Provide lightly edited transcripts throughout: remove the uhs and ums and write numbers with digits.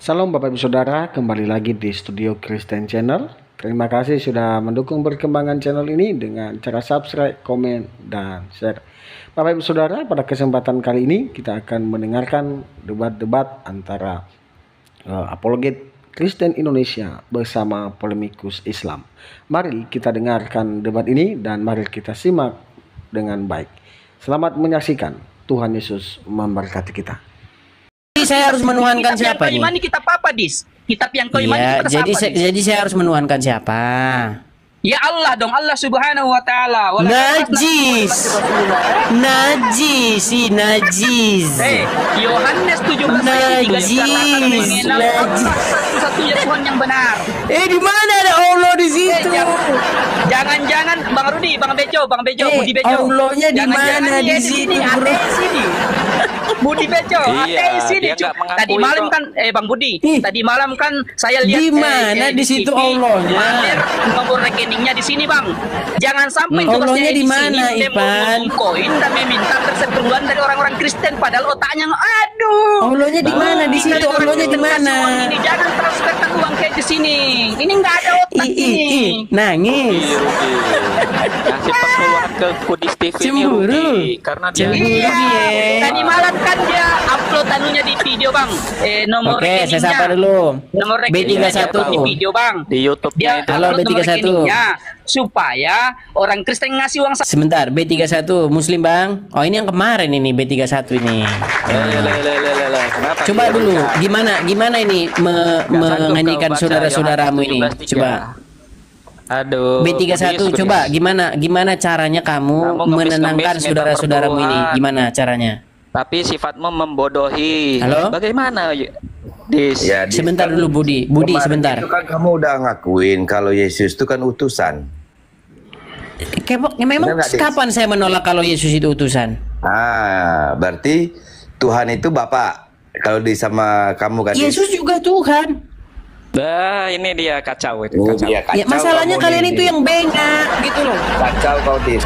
Salam Bapak Ibu Saudara, kembali lagi di Studio Kristen Channel. Terima kasih sudah mendukung perkembangan channel ini dengan cara subscribe, komen, dan share. Bapak Ibu Saudara, pada kesempatan kali ini kita akan mendengarkan debat-debat antara apologet Kristen Indonesia bersama polemikus Islam. Mari kita dengarkan debat ini dan mari kita simak dengan baik. Selamat menyaksikan. Tuhan Yesus memberkati kita. Saya harus menuhankan siapa nih? Imani kita apa, Dis? Kitab yang kau imani Iya, kita siapa, jadi saya harus menuhankan siapa? Ya Allah dong, Allah Subhanahu wa taala. Najis. Yohanes 17 ayat 3 Najis. Satu-satunya Tuhan yang benar. Di mana ada Allah di situ? Jangan-jangan Bang Rudi, Bang Bejo, Budi Bejo. Allahnya di mana di situ, bro? Budi Bejo, Iya, sini. dia nggak mengakui Tadi malam kok. kan, Bang Budi. Tadi malam kan saya lihat Di mana di situ TV, Allahnya? Mamer nomor rekeningnya di sini, Bang. Jangan sampai Allahnya di di mana, sini Ipan? koin dan meminta persekutuan dari orang-orang Kristen padahal otaknya aduh. Allahnya di mana di situ? Allahnya di mana? Ini jangan transferkan uang kayak di sini. Ini nggak ada otak ini. Nangis. Ngasih peluang ke Kudis TV ini Cemburu. rugi karena dia Cemburu. Iya. Iya. Tadi malam kan dia upload anunya di video, Bang. Nomor Oke, saya rekeningnya. sapa dulu. Nomor rekeningnya B31. dia upload di video, Bang. di YouTube-nya Dia itu. Halo, upload nomor B31. rekeningnya supaya orang Kristen ngasih uang Sebentar, B31 Muslim, Bang. Oh, ini yang kemarin ini B31 ini. Kenapa Coba dia dulu, bisa? gimana ini Nggak sanggup menyanyikan kau baca saudara-saudaramu Yohanes ini? 17:3. Coba. Aduh. B31 Kudis. coba gimana caranya kamu Kamu menenangkan ngemis-ngemis, saudara-saudaramu minta ini? perdoaan. Gimana caranya? Tapi sifatmu membodohi. Halo? Bagaimana, Dis? Ya, Sebentar dulu Budi kemarin sebentar. Itu kan kamu udah ngakuin kalau Yesus itu kan utusan. Memang Benar nggak, Dis? kapan saya menolak kalau Yesus itu utusan? Berarti Tuhan itu Bapak. Kalau di sama kamu kan. Yesus juga Tuhan. Nah, ini dia kacau itu. Oh, Kacau. iya, kacau Ya masalahnya kamu kalian nih, itu Dis. yang bengak gitu loh. Kacau kau Dis.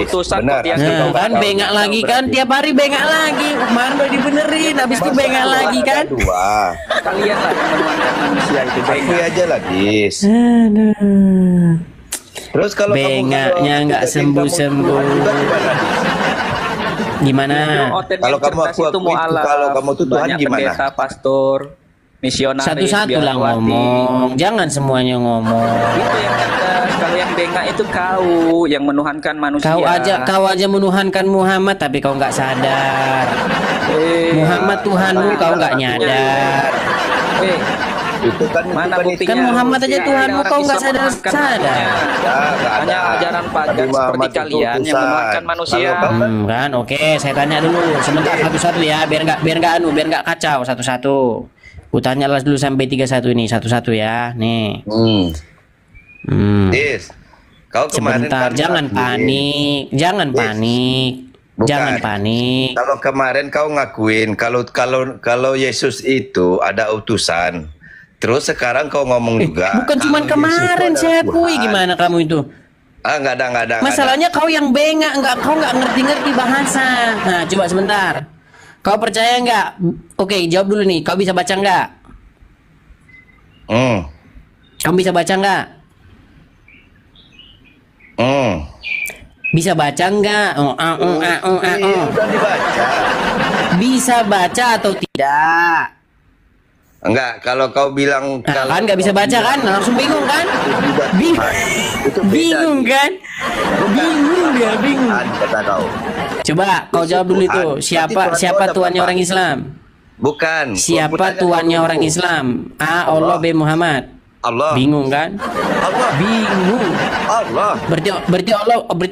Utusan Benar. kok dia Asli Nah, kau kan kacau. bengak Kacau lagi kan, berarti. tiap hari bengak lagi. Kemarin udah dibenerin, habis itu Masa bengak dua, lagi ada kan. Dua. Kalian lah yang menuhankan manusia itu. Akui aja lah Dis. Aduh. Terus kalau kamu Bengaknya nggak sembuh-sembuh. Gimana? Kalau kamu akui kalau kamu tuh Tuhan banyak gimana? pendeta, pastor, misionaris, Satu-satu lah biarawati. ngomong, jangan semuanya ngomong. Itu yang cerdas. Kalau yang bengak itu kau yang menuhankan manusia. Kau aja menuhankan Muhammad tapi kau nggak sadar. Muhammad Tuhanmu kau nggak nyadar. Itu kan Mana itu buktinya? Kan Muhammad aja Buktinya Tuhanmu, orang kau nggak Islam menuhankan sadar. manusia. Hanya ajaran pagan Nabi Muhammad seperti itu kalian yang utusan. menuhankan manusia. Kalau kau kan Kan oke, saya tanya dulu sebentar satu-satu ya, biar nggak kacau satu-satu. Kutanya lah dulu sampai 31 ini satu-satu ya. Nih. Dis, kau kemarin Sebentar, kan jangan ngakuin. panik, jangan Yes. panik. Bukan. Jangan panik. Kalau kemarin kau ngakuin kalau Yesus itu ada utusan. Terus sekarang kau ngomong juga. Bukan cuman kalau kemarin Yesus itu saya adalah akui, Tuhan. gimana kamu itu? Enggak ada. Masalahnya kau yang bengak, kau nggak ngerti-ngerti bahasa. Nah, coba sebentar. Kau percaya nggak? Oke, jawab dulu nih. Kau bisa baca nggak? Kamu bisa baca nggak? Bisa baca nggak? Udah dibaca. Bisa baca atau tidak? Enggak, kalau kau bilang Nah, kan nggak bisa baca kan? Langsung bingung kan? Bingung, Itu beda, bingung Dis. kan? Bingung dia, bingung. Tuhan, kata kau. Coba kau jawab dulu itu. Tuhan. Siapa Berarti Tuhan siapa itu ada tuannya Bapak. orang Islam? Bukan. Siapa Kau tuannya bertanya orang dulu. Islam? A. Allah, B. Muhammad. Allah. Bingung kan? Allah. Bingung. Allah. Berarti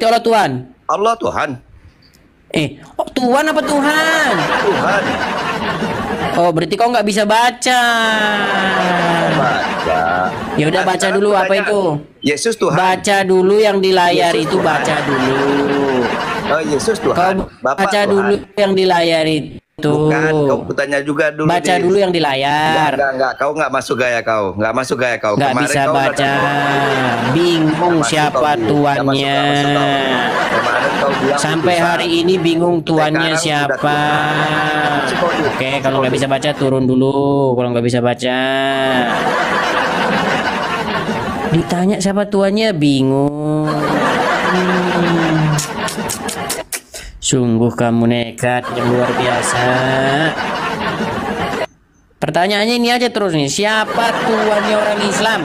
Allah Tuhan. Allah Tuhan. Tuhan apa Tuhan? Tuhan. Oh, berarti kau nggak bisa baca. Baca. Ya udah baca dulu apa itu? Yesus Tuhan. Baca dulu yang di layar Yesus itu, Tuhan. baca dulu. Oh, Yesus Kau Tuhan. Bapak baca Tuhan. dulu yang di layar itu. Tuh. Bukan, kau kutanya juga dulu. Baca dulu yang di layar. Enggak. Kau nggak masuk gaya kau. Nggak masuk gaya kau. Nggak Kemarin bisa kau baca. Bingung Nggak masuk siapa kau. tuannya. Nggak masuk kau. Kemarin kau bilang Sampai utusan. hari ini bingung tuannya Sekarang siapa. Masuk kau dulu. Oke, kalau nggak bisa baca turun dulu. Kalau nggak bisa baca. Ditanya siapa tuannya bingung. Sungguh kamu nekat yang luar biasa. Pertanyaannya ini aja terus nih. Siapa tuannya orang Islam?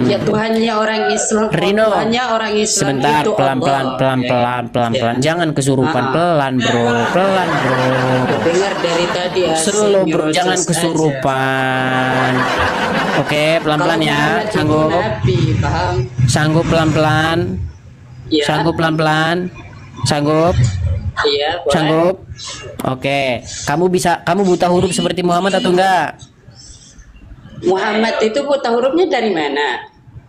Ya Tuhannya orang Islam. Rino, Tuhannya orang Islam sebentar, itu pelan-pelan, Allah. pelan-pelan. Jangan kesurupan, pelan bro. Dengar dari tadi Slow bro, Asyik jangan nyerocos kesurupan. Oke, pelan-pelan Kalau ya. Muhammad itu Sanggup, Nabi, paham? sanggup pelan-pelan. Ya. Sanggup pelan-pelan. Sanggup, Iya, boleh. sanggup. Oke, kamu buta huruf seperti Muhammad atau enggak? Muhammad itu buta hurufnya dari mana?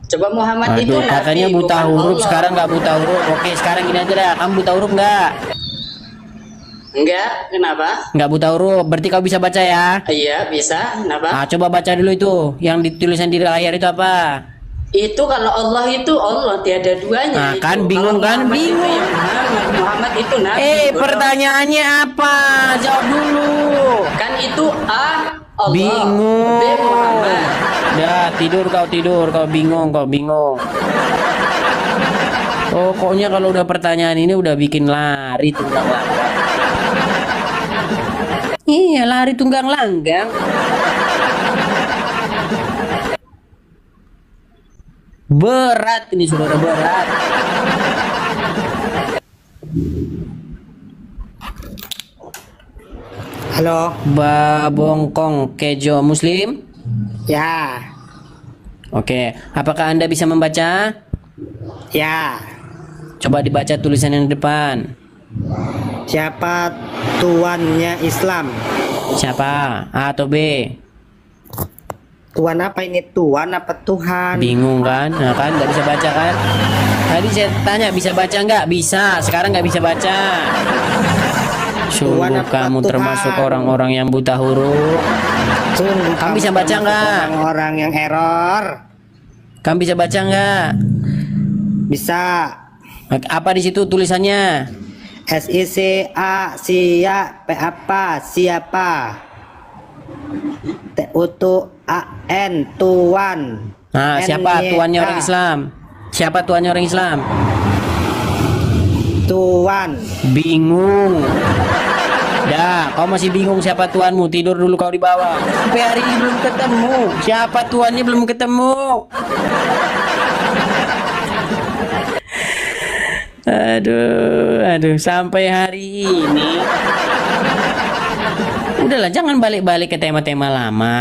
Coba Muhammad itu Aduh, Nabi, katanya buta bukan huruf, Allah. sekarang nggak buta huruf. Oke, sekarang gini aja dah. Kamu buta huruf nggak? Enggak, kenapa? Nggak buta huruf, berarti kau bisa baca ya? Iya, bisa. Kenapa? Nah, coba baca dulu itu. Yang ditulisan di layar itu apa? Itu kalau Allah itu Allah tiada duanya. Nah, itu. kan bingung Kalau kan? Muhammad itu Bingung. ya Muhammad itu Nabi. bodoh. Pertanyaannya apa? Jawab dulu. Kan itu A Allah. Bingung. B Muhammad. Dah, tidur kau bingung. Pokoknya kalau udah pertanyaan ini udah bikin lari tunggang langgang. Iya, lari tunggang langgang. Berat ini saudara, berat. Halo, Babongkong Kejo Muslim. ya, Oke, apakah Anda bisa membaca? ya. Coba dibaca tulisan yang di depan. Siapa tuannya Islam? Siapa? A atau B? Tuan apa ini? Tuan apa Tuhan? Bingung kan? Nah kan nggak bisa baca kan? Tadi saya tanya bisa baca nggak? Bisa. Sekarang nggak bisa baca. Tuhan Sungguh apa kamu Tuhan? termasuk orang-orang yang buta huruf. Sungguh Kamu bisa baca termasuk nggak? Orang-orang yang error. Kamu bisa baca nggak? Bisa. Apa di situ tulisannya? SICA siap apa siapa? TUAN tuan. Nah, siapa NYK, tuannya orang Islam? Siapa tuannya orang Islam? Tuan. Bingung. Dah, kau masih bingung siapa tuanmu? Tidur dulu kau di bawah. Sampai hari ini belum ketemu. Siapa tuannya belum ketemu? Aduh, sampai hari ini. Udahlah, jangan balik-balik ke tema-tema lama.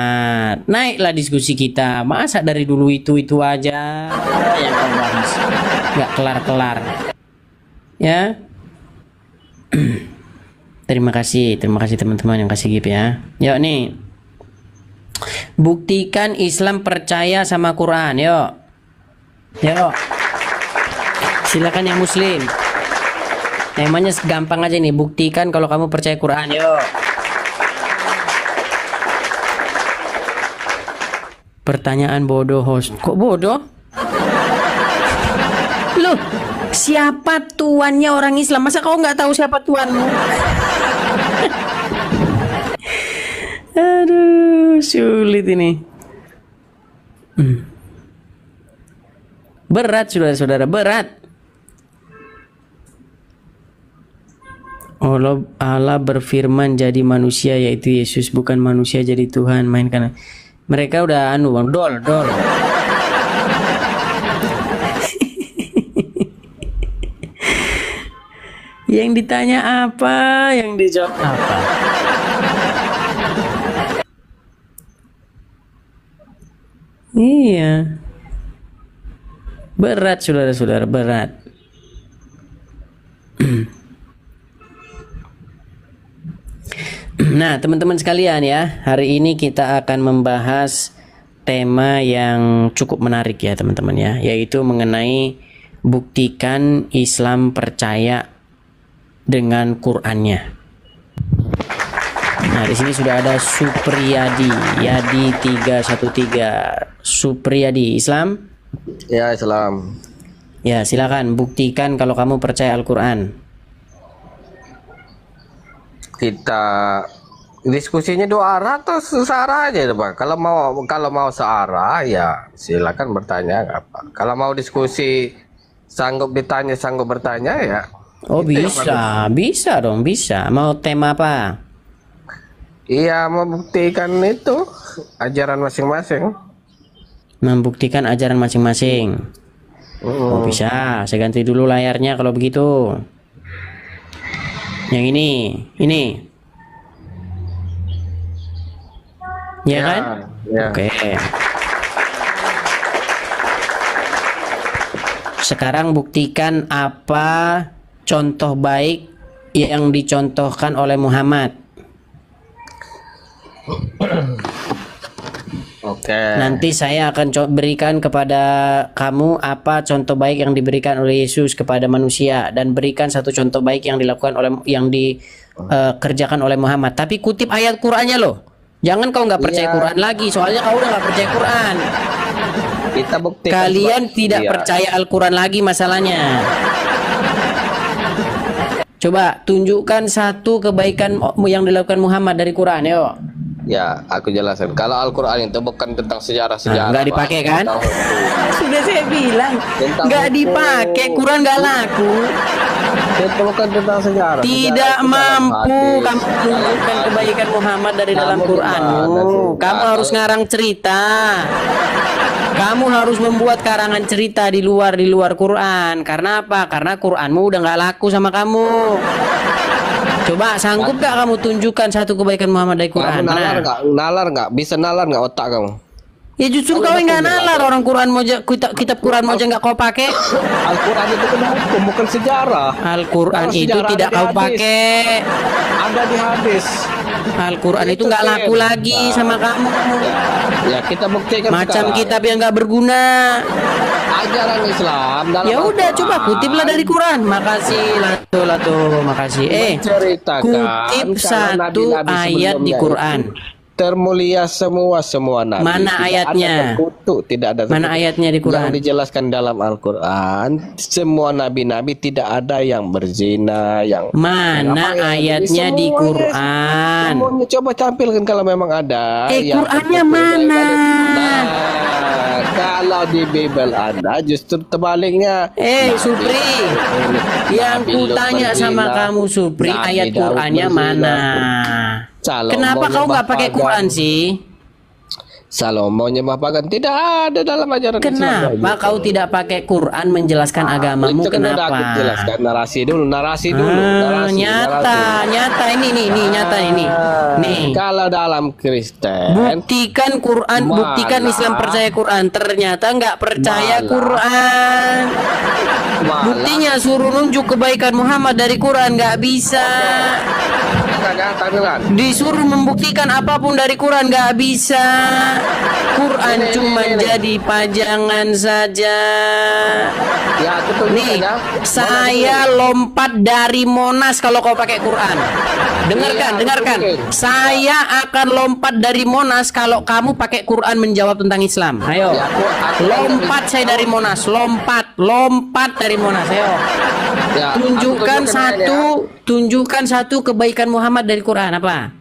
Naiklah diskusi kita. Masa dari dulu itu aja yang kau bahas? Nggak kelar-kelar. Ya. Terima kasih teman-teman yang kasih gift ya. Yuk nih. Buktikan Islam percaya sama Quran, yuk. Yuk. Silakan yang muslim. Temanya gampang aja nih, buktikan kalau kamu percaya Quran, yuk. Pertanyaan bodoh host. Kok bodoh? Loh, siapa tuannya orang Islam? Masa kau nggak tahu siapa tuanmu? Aduh, sulit ini. Berat, saudara-saudara, berat. Allah berfirman jadi manusia, yaitu Yesus, bukan manusia jadi Tuhan. Mainkan. Mereka udah dol. Yang ditanya apa, yang dijawab apa. Iya. Berat, saudara-saudara, berat. Nah, teman-teman sekalian ya, hari ini kita akan membahas tema yang cukup menarik ya teman-teman ya, yaitu mengenai buktikan Islam percaya dengan Qur'annya. Nah, di sini sudah ada Supriyadi, Yadi 313. Supriyadi, Islam? Ya, Islam. Ya, silakan buktikan kalau kamu percaya Al-Qur'an. Kita diskusinya dua arah atau searah aja, Bang? Kalau mau searah ya silakan bertanya apa. Kalau mau diskusi sanggup ditanya, sanggup bertanya ya. Oh, bisa, bisa dong, bisa. Mau tema apa? Iya, membuktikan itu ajaran masing-masing. Membuktikan ajaran masing-masing. Oh, bisa. Saya ganti dulu layarnya kalau begitu. Yang ini. Ya kan? Ya. Oke. Sekarang buktikan apa contoh baik yang dicontohkan oleh Muhammad. Oke. Nanti saya akan berikan kepada kamu apa contoh baik yang diberikan oleh Yesus kepada manusia, dan berikan satu contoh baik yang dilakukan oleh dikerjakan oleh Muhammad. Tapi kutip ayat Qur'annya loh. Jangan kau nggak percaya Quran lagi, soalnya kau udah nggak percaya Quran. Kita buktikan. Kalian tidak percaya Al-Quran lagi masalahnya. Coba tunjukkan satu kebaikan yang dilakukan Muhammad dari Quran, yuk. Ya, aku jelasin. Kalau Al-Quran itu bukan tentang sejarah-sejarah. Nggak dipakai kan? Sudah saya bilang, nggak dipakai. Quran nggak laku. Itu bukan tentang sejarah. Tidak mampu kamu tunjukkan kebaikan Muhammad dari dalam Quranmu. Kamu harus ngarang cerita. Kamu harus membuat karangan cerita di luar Quran. Karena apa? Karena Quranmu udah nggak laku sama kamu. Coba sanggup gak kamu tunjukkan satu kebaikan Muhammad dari Quran? Nalar nggak? Bisa nalar nggak otak kamu? Ya justru kau yang nggak nalar, orang Quran moja, kitab Quran moja nggak kau pakai. Al-Quran itu kan hukum, bukan sejarah. Al-Quran itu tidak kau pakai. Ada di hadis. Al-Quran itu nggak laku lagi sama kamu. Ya kita buktikan macam sekarang. kitab yang nggak berguna. Ajaran Islam dalam ya udah, Al-Quran. coba kutiplah dari Quran. Makasih Lato, makasih. Kutip satu ayat di Quran. Termulia semua nabi. Mana ayatnya? Tidak ada Mana ayatnya di Quran? Yang dijelaskan dalam Al-Quran, semua nabi-nabi tidak ada yang berzina, yang mana ayatnya di Quran? Semuanya coba tampilkan kalau memang ada. Qurannya mana? Kalau di Bible ada, justru terbaliknya. Supri, yang kutanya sama kamu Supri, ayat Qurannya mana? Kenapa kau nggak pakai Quran sih? Salomo nyembah pagan tidak ada dalam ajaran Islam. Kenapa kau tidak pakai Quran menjelaskan agamamu? Itu kan kenapa? Aku jelaskan narasi dulu. Nyata ini nyata ini. Nih. Kalau dalam Kristen, buktikan Quran, buktikan Islam percaya Quran. Ternyata nggak percaya Quran. Buktinya suruh nunjuk kebaikan Muhammad dari Quran, nggak bisa. Disuruh membuktikan apapun dari Quran, nggak bisa. Quran cuma jadi pajangan saja. Nih, saya lompat dari Monas kalau kau pakai Quran. Dengarkan. Saya akan lompat dari Monas kalau kamu pakai Quran menjawab tentang Islam. Ayo, lompat saya dari Monas, lompat dari Monas. Ayo, tunjukkan satu kebaikan Muhammad dari Quran apa?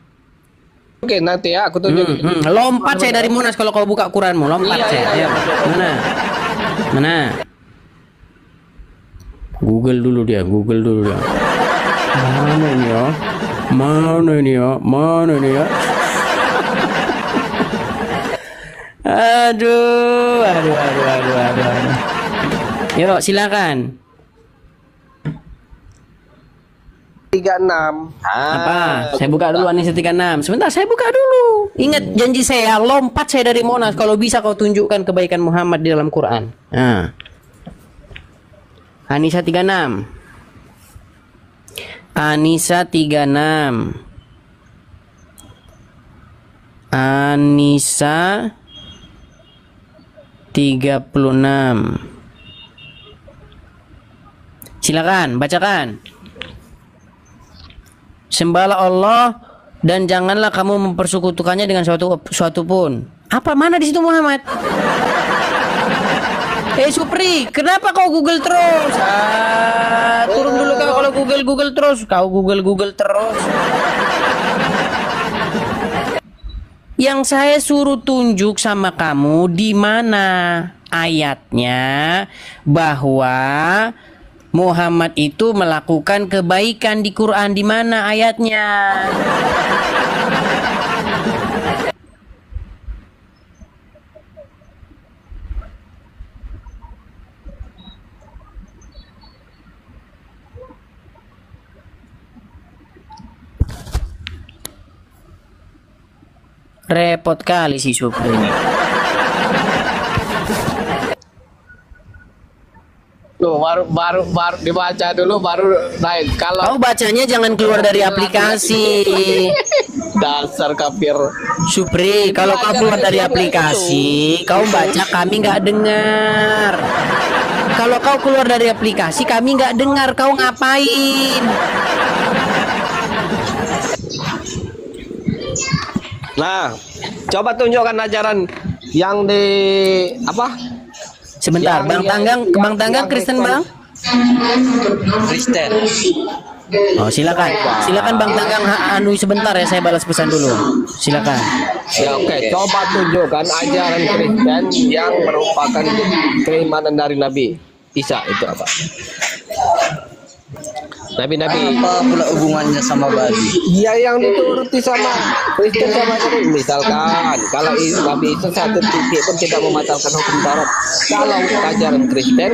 Oke, nanti ya aku tunjukin. Lompat saya dari Monas kalau kau buka Quranmu, lompat saya. Ayo. Mana? Google dulu dia. Mana ini ya? Aduh. Yuk, silakan. 36. Apa? Saya buka dulu Anisa 36. Sebentar, saya buka dulu. Ingat janji saya, lompat saya dari Monas kalau bisa kau tunjukkan kebaikan Muhammad di dalam Quran. Nah. Anisa 36. Anisa 36. Anisa 36. Silakan, bacakan. Sembahlah Allah dan janganlah kamu mempersekutukannya dengan suatu pun. Apa mana di situ Muhammad? Supri, kenapa kau Google terus? Turun dulu kau kalau Google terus. Kau Google terus. Yang saya suruh tunjuk sama kamu di mana ayatnya bahwa Muhammad itu melakukan kebaikan di Quran, di mana ayatnya? Repot kali si Supri ini. Tuh, baru dibaca dulu baru naik. Kalau Kau bacanya jangan keluar dari aplikasi. dasar kafir. Supri, kalau kau keluar dari aplikasi, kau baca kami nggak dengar. Kalau kau keluar dari aplikasi, kami nggak dengar. Kau ngapain? Nah, coba tunjukkan ajaran yang di apa? Sebentar, Bang Tanggang Kristen Bang? Kristen. Oh, silakan Bang Tanggang anu sebentar ya, saya balas pesan dulu. Silakan. Ya oke, coba tunjukkan ajaran Kristen yang merupakan keimanan dari Nabi Isa itu apa? Nabi-nabi Apa pula hubungannya sama babi? ya yang dituruti sama Kristen sama Nabi. Misalkan kalau Nabi itu satu titik pun tidak membatalkan hukum Taurat. Kalau ajaran Kristen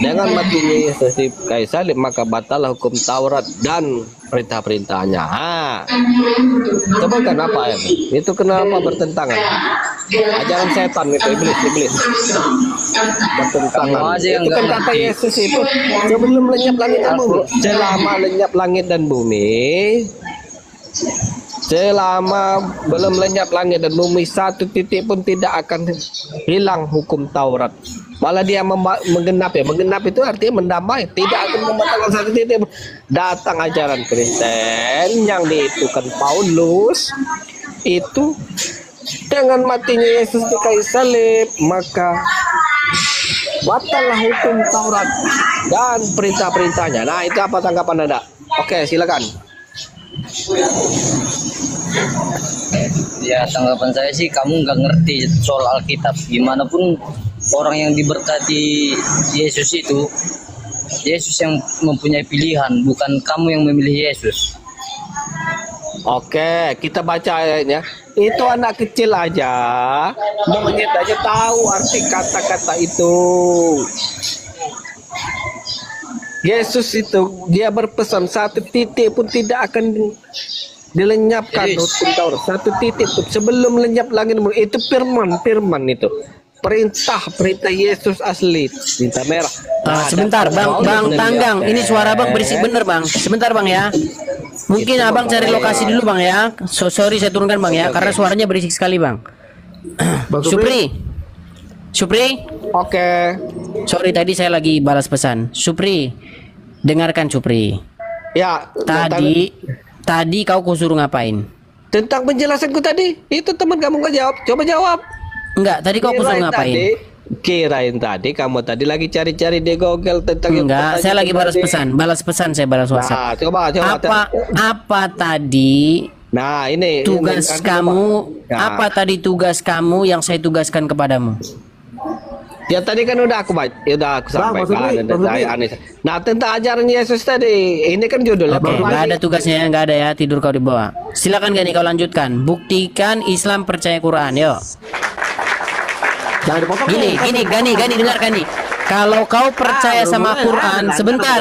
dengan matinya Yesus di kayu salib maka batal hukum Taurat dan perintah-perintahnya. Coba kenapa ya? Itu kenapa bertentangan? Ajaran setan itu iblis bertentangan. Itu kan kata Yesus itu sebelum lenyap langit dan bumi. Selama lenyap langit dan bumi, selama belum lenyap langit dan bumi, satu titik pun tidak akan hilang hukum Taurat. Malah dia menggenap ya. Menggenap itu artinya mendamai. Tidak akan membatalkan satu titik. Datang ajaran Kristen yang diitukan Paulus itu dengan matinya Yesus di kayu salib maka batallah hukum Taurat dan perintah-perintahnya. Nah, itu apa tanggapan Anda? Oke, silakan. Ya, tanggapan saya sih kamu nggak ngerti soal Alkitab. Gimana pun orang yang diberkati Yesus itu, Yesus yang mempunyai pilihan, bukan kamu yang memilih Yesus. Oke, kita baca ayatnya. Itu anak kecil aja, monyet aja tahu arti kata-kata itu. Yesus itu dia berpesan satu titik pun tidak akan dilenyapkan hukum Taurat. Satu titik pun sebelum lenyap langit itu firman itu. Perintah Yesus asli, tinta merah. Sebentar, Bang Tanggang, ini suara Bang berisik bener Bang. Sebentar Bang ya. Mungkin Abang cari lokasi dulu Bang ya. Sorry saya turunkan Bang ya, karena suaranya berisik sekali Bang. Supri. Oke. Sorry tadi saya lagi balas pesan. Supri, dengarkan Supri. Ya. Tadi kau kusuruh ngapain? Tentang penjelasanku tadi, itu teman kamu nggak jawab. Coba jawab. Enggak, tadi kau kusuruh ngapain? Kirain tadi kamu tadi lagi cari-cari di Google tentang enggak, saya lagi balas pesan, saya balas WhatsApp. Nah, coba. Apa tadi? Nah, ini tugas kamu. Nah. Apa tadi tugas kamu yang saya tugaskan kepadamu? Ya tadi kan udah aku sampaikan. Nah, tentang ajaran Yesus tadi, ini kan judulnya. Oke, nggak ada tugasnya, nggak ada ya, tidur kau di bawah. Silakan Gani kau lanjutkan. Buktikan Islam percaya Quran, yuk. Gini, Gani dengarkan nih. Kalau kau percaya sama Quran, sebentar,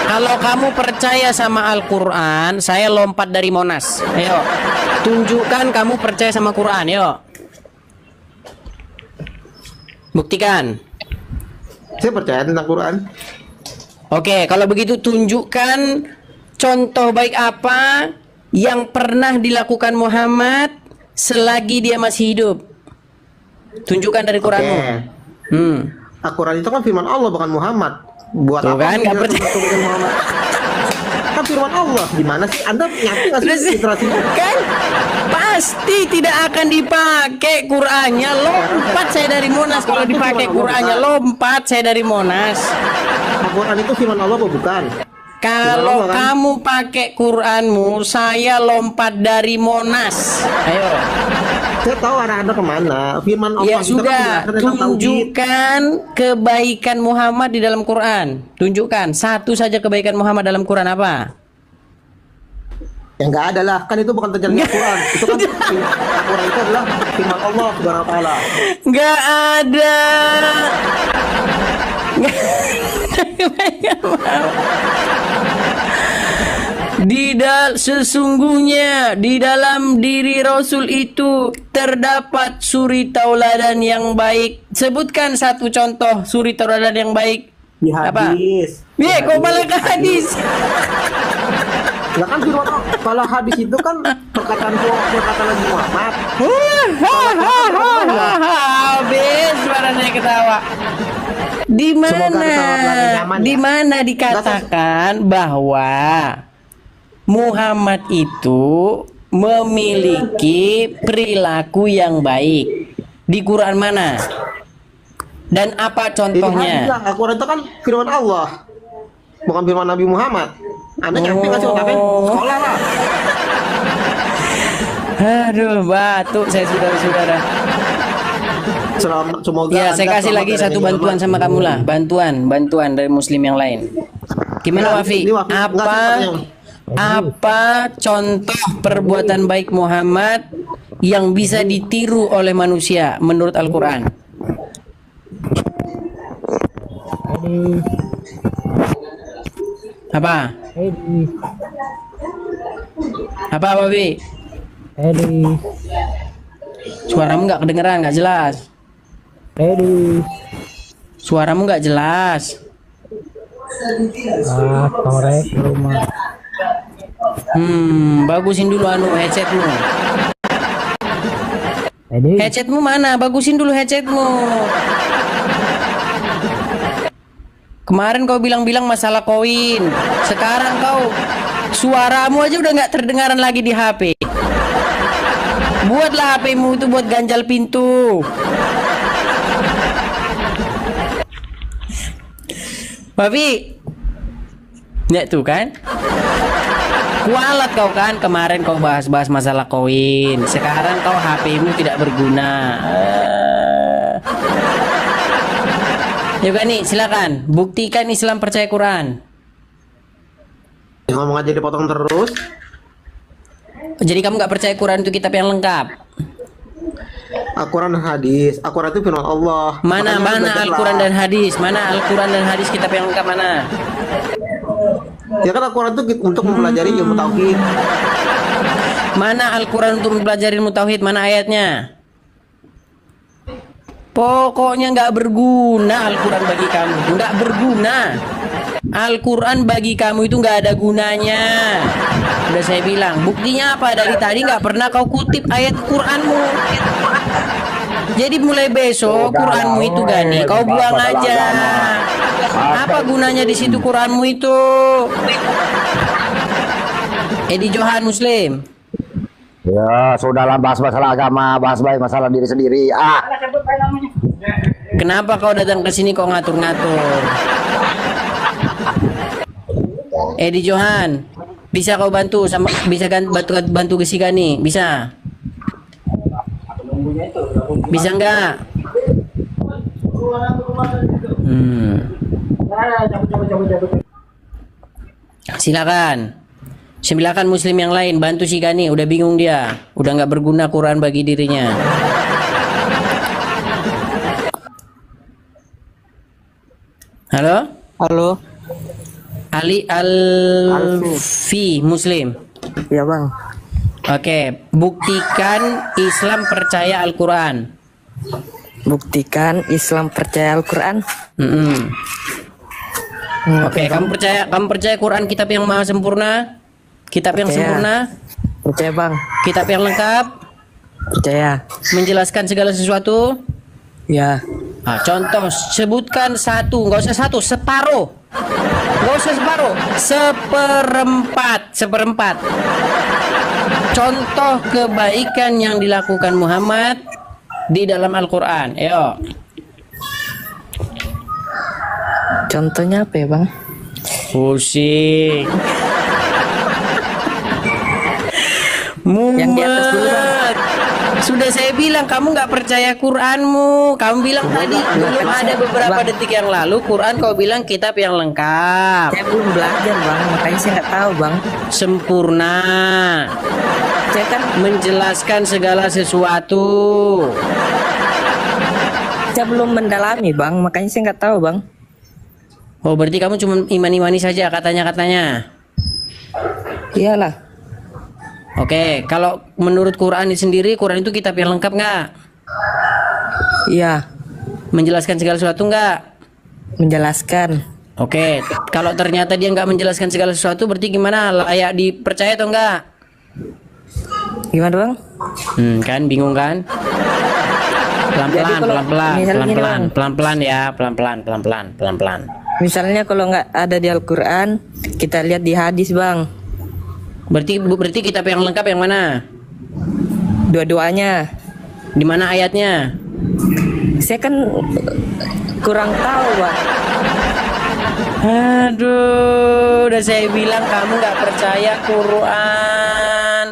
Kalau kamu percaya sama Al-Quran, saya lompat dari Monas. Ayo, tunjukkan kamu percaya sama Quran, yuk. Buktikan. Saya percaya tentang Quran. Oke, kalau begitu tunjukkan contoh baik apa yang pernah dilakukan Muhammad selagi dia masih hidup. Tunjukkan dari Quranmu. Al-Quran itu kan firman Allah bukan Muhammad. Buat tuh apa kan nggak percaya? Muhammad? Kan firman Allah. Gimana sih? Anda ngerti nggak Terus, sih literasinya? kan pasti tidak akan dipakai Qur'annya. Lompat saya dari Monas kalau dipakai Qur'annya. Lompat saya dari Monas. Al-Quran itu firman Allah apa bukan? Kalau Firman Allah, kan? kamu pakai Qur'anmu, saya lompat dari Monas. Ayo. Saya tahu arah Anda kemana. Firman Allah Ya kita kan sudah, menjelaskan tentang tauhid. tunjukkan kebaikan Muhammad di dalam Quran. Tunjukkan satu saja kebaikan Muhammad dalam Quran apa? Ya nggak ada lah, kan itu bukan terjadi Al-Quran. Itu kan Al-Quran itu adalah firman Allah Subhanahu wa taala. Nggak ada. Sesungguhnya di dalam diri Rasul itu terdapat suri tauladan yang baik. Sebutkan satu contoh suri tauladan yang baik. Di Apa? hadis. Iya, kok malah ke hadis? Ya kan firman Allah. Kalau hadis itu kan perkataan Nabi Muhammad. Habis suaranya ketawa. Di Semoga mana? ketawa nyaman, Di ya. mana dikatakan bahwa Muhammad itu memiliki perilaku yang baik? Di Quran mana? Dan apa Itu hadis contohnya? lah. Al-Quran itu kan firman Allah. Bukan firman Nabi Muhammad. Anda ngerti nggak sih otaknya? Sekolah lah. Aduh, batuk saya saudara-saudara. Semoga Ya, saya Anda kasih selamat lagi dari satu yang bantuan nyaman. sama kamu lah. Bantuan dari muslim yang lain. Gimana Ya, Wafi? ini Wafi. Enggak, Apa sepertinya. apa contoh perbuatan baik Muhammad yang bisa ditiru oleh manusia menurut Al-Qur'an? Apa? Apa Wafi? Suaramu nggak kedengeran, nggak jelas. Suaramu nggak jelas. Bagusin dulu headsetmu. Headsetmu mana? Bagusin dulu headsetmu. Kemarin kau bilang-bilang masalah koin. Sekarang kau suaramu aja udah nggak terdengaran lagi di HP. Buatlah HP-mu itu buat ganjal pintu. Babi, ya tuh kan? Kualat kau kan, kemarin kau bahas-bahas masalah koin. Sekarang kau HP-mu tidak berguna. Juga nih, silakan buktikan Islam percaya Quran. Ngomong aja dipotong terus. Jadi kamu nggak percaya Quran itu kitab yang lengkap? Al-Quran dan hadis. Al-Quran itu firman Allah. Mana Makanya Al-Quran belajarlah. dan hadis? Mana Al-Quran dan hadis kitab yang lengkap mana? Ya kan Al-Quran itu untuk mempelajari ilmu tauhid. Mana Al-Quran untuk mempelajari ilmu tauhid? Mana ayatnya? Pokoknya nggak berguna Al-Quran bagi kamu. Nggak berguna. Al-Quran bagi kamu itu nggak ada gunanya. Udah saya bilang. Buktinya apa? Dari tadi nggak pernah kau kutip ayat Quranmu. Jadi mulai besok Quranmu itu Gani kau buang aja. Apa gunanya di situ Quranmu itu? Edi Johan Muslim. Ya, sudahlah bahas masalah agama, bahas baik masalah diri sendiri. Kenapa kau datang ke sini kau ngatur-ngatur? Edi Johan, bisa kau bantu sama bisa kan bantu ke si Gani? Bisa? Bisa enggak? Silakan muslim yang lain bantu si Gani, udah bingung dia, udah nggak berguna Quran bagi dirinya. Halo? Halo. Ali Alfi Muslim. Ya bang. Oke, buktikan Islam percaya Al-Quran. Buktikan Islam percaya Al-Quran. Oke, kamu percaya Quran kitab yang maha sempurna? Kitab yang Percaya. sempurna? Percaya bang. Kitab yang lengkap? Percaya. Menjelaskan segala sesuatu? Ya. Nah, contoh, sebutkan satu, nggak usah satu, separuh Gak usah separuh, seperempat. Contoh kebaikan yang dilakukan Muhammad di dalam Al-Quran. Ayo. Contohnya apa ya, Bang? Pusing. Yang di atas dulu, Bang. Muhammad. Sudah saya bilang kamu nggak percaya Quranmu. Kamu bilang tadi belum ada beberapa detik yang lalu Quran kau bilang kitab yang lengkap. Saya belum belajar, Bang, makanya saya nggak tahu, Bang. Sempurna. Saya kan Menjelaskan segala sesuatu. saya belum mendalami, Bang, makanya saya nggak tahu, Bang. Oh, berarti kamu cuma imani-imani saja katanya-katanya. Iyalah. Oke, kalau menurut Quran ini sendiri, Quran itu kitab yang lengkap nggak? Iya, Menjelaskan segala sesuatu nggak? menjelaskan. Oke, kalau ternyata dia nggak menjelaskan segala sesuatu, berarti gimana? Layak dipercaya atau enggak? Gimana, Bang? Kan bingung kan? Pelan-pelan ya, pelan-pelan. Misalnya kalau nggak ada di Al-Quran, kita lihat di hadis, Bang. Berarti kitab yang lengkap yang mana? Dua-duanya. Di mana ayatnya? Saya kan kurang tahu, Bang. Aduh, udah saya bilang kamu nggak percaya Quran.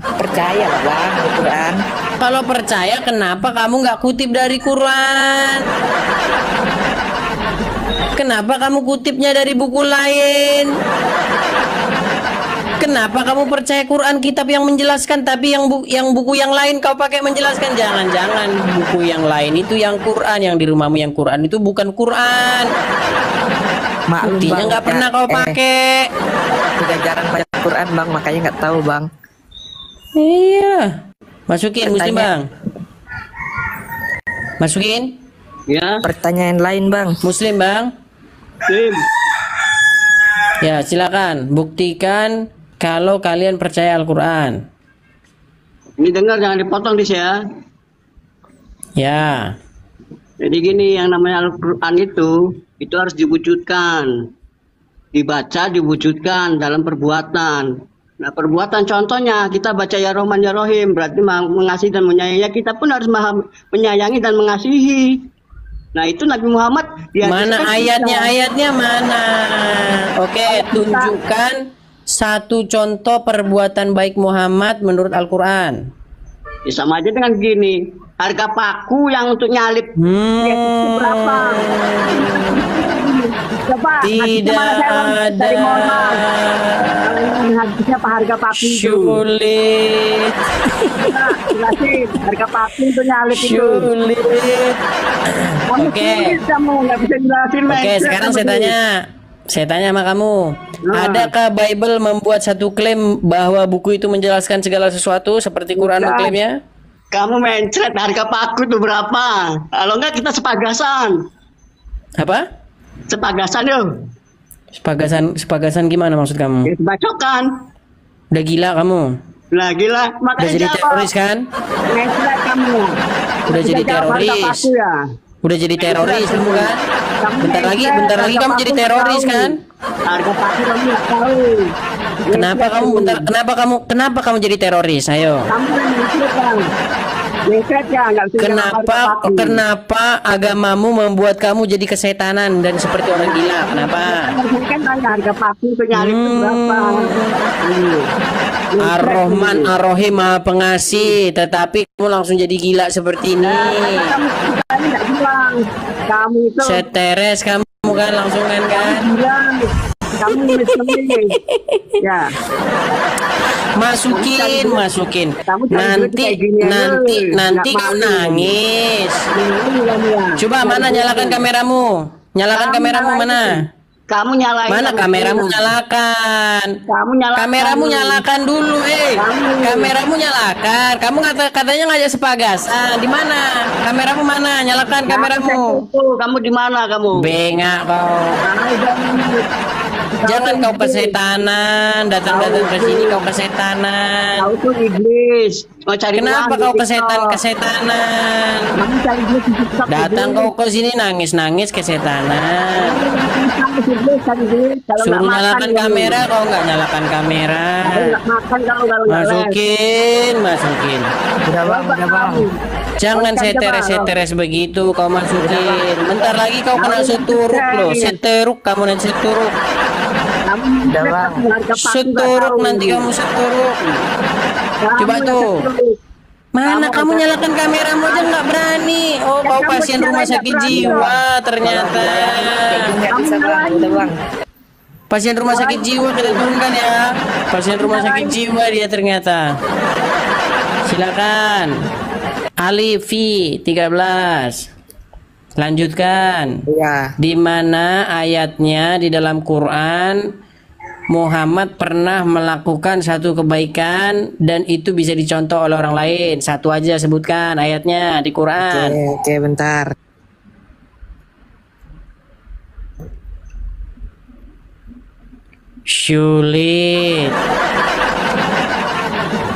Percaya lah, Bang, Al-Quran. Kalau percaya, kenapa kamu nggak kutip dari Quran? Kenapa kamu kutipnya dari buku lain? Kenapa kamu percaya Quran kitab yang menjelaskan, tapi yang buku yang lain kau pakai menjelaskan? Jangan-jangan buku yang lain itu yang Quran, yang di rumahmu yang Quran itu bukan Quran. Maklum, Buktinya Bang, nggak pernah kau pakai. Udah jarang baca Quran, Bang, makanya nggak tahu, Bang. Iya. Masukin Muslim, Bang. Masukin. Ya. Pertanyaan lain, Bang. Muslim, Bang. Muslim. Ya, silakan buktikan kalau kalian percaya Al-Quran. Ini dengar, jangan dipotong di ya. Ya. Jadi gini, yang namanya Al-Quran itu harus diwujudkan, dibaca, diwujudkan dalam perbuatan. Nah, perbuatan contohnya kita baca ya Rahman ya Rahim, berarti mengasihi dan menyayangi. Kita pun harus menyayangi dan mengasihi. Nah, itu Nabi Muhammad. Mana ayatnya? Ayatnya mana? Oke, tunjukkan satu contoh perbuatan baik Muhammad menurut Al-Quran. Ya, sama aja dengan gini. Harga paku yang untuk nyalip itu berapa? Coba tidak ada. Siapa harga paku itu? Sulit. Jelasin harga paku untuk nyalip itu. Sulit. Oke. Oke, sekarang saya tanya sama kamu. Adakah Bible membuat satu klaim bahwa buku itu menjelaskan segala sesuatu seperti Quran mengklaimnya? Kamu mencret harga paku itu berapa? Kalau enggak kita sepagasan. Apa? Sepagasan yuk. Sepagasan gimana maksud kamu? Ya, bacokan. Udah gila kamu? Lah gila. Udah jadi teroris kan? Mencret kamu. Udah jadi teroris. Ya. Udah jadi teroris kamu kan? Bentar lagi kamu jadi teroris kan? Harga paku kamu nggak tahu. Kenapa kamu jadi teroris? Ayo. Kenapa agamamu membuat kamu jadi kesetanan dan seperti orang gila? Kenapa? Harga paku penyalip itu berapa? Ar-Rahman Ar-Rahim Maha Pengasih, tetapi kamu langsung jadi gila seperti ini. Kamu itu seteres kamu kan langsung kan? Kamu ya. Masukin. Nanti kau nangis. Coba mana nyalakan kameramu? Mana? Kamu nyalain. Mana kameramu nyalakan? Kameramu nyalakan dulu, Kameramu nyalakan. Kamu katanya ngajak sepagasan. Di mana? Kameramu mana? Nyalakan kameramu. Kamu di mana kamu? Bengak kau. Jangan kau kesetanan, datang-datang ke sini kau kesetanan. Kau tuh iblis. Mau cari Kenapa uang kau di kesetanan? Kamu cari duit di TikTok, Datang iblis. kau ke sini nangis-nangis kesetanan. Iblis, cari duit. Kalau Suruh nggak makan, nyalakan ya. kamera, kau nggak nyalakan kamera. Kalau nggak makan, kalau nggak les. Masukin. Udah bang, udah bang. Jangan seteres begitu kau masukin. Bentar lagi kau kena seturuk loh. Seteruk kamu nanti seturuk. Udah bang. Seturuk nanti kamu seturuk. Coba tuh. Mana kamu nyalakan kameramu aja nggak berani. Oh kau pasien rumah sakit jiwa ternyata. Nggak bisa bang, udah bang. Pasien rumah sakit jiwa kita turunkan ya. Pasien rumah sakit jiwa dia ternyata. Silakan. Alif 13. Lanjutkan. Iya. Di mana ayatnya di dalam Quran Muhammad pernah melakukan satu kebaikan dan itu bisa dicontoh oleh orang lain. Satu aja sebutkan ayatnya di Quran. Oke, bentar. Sulit.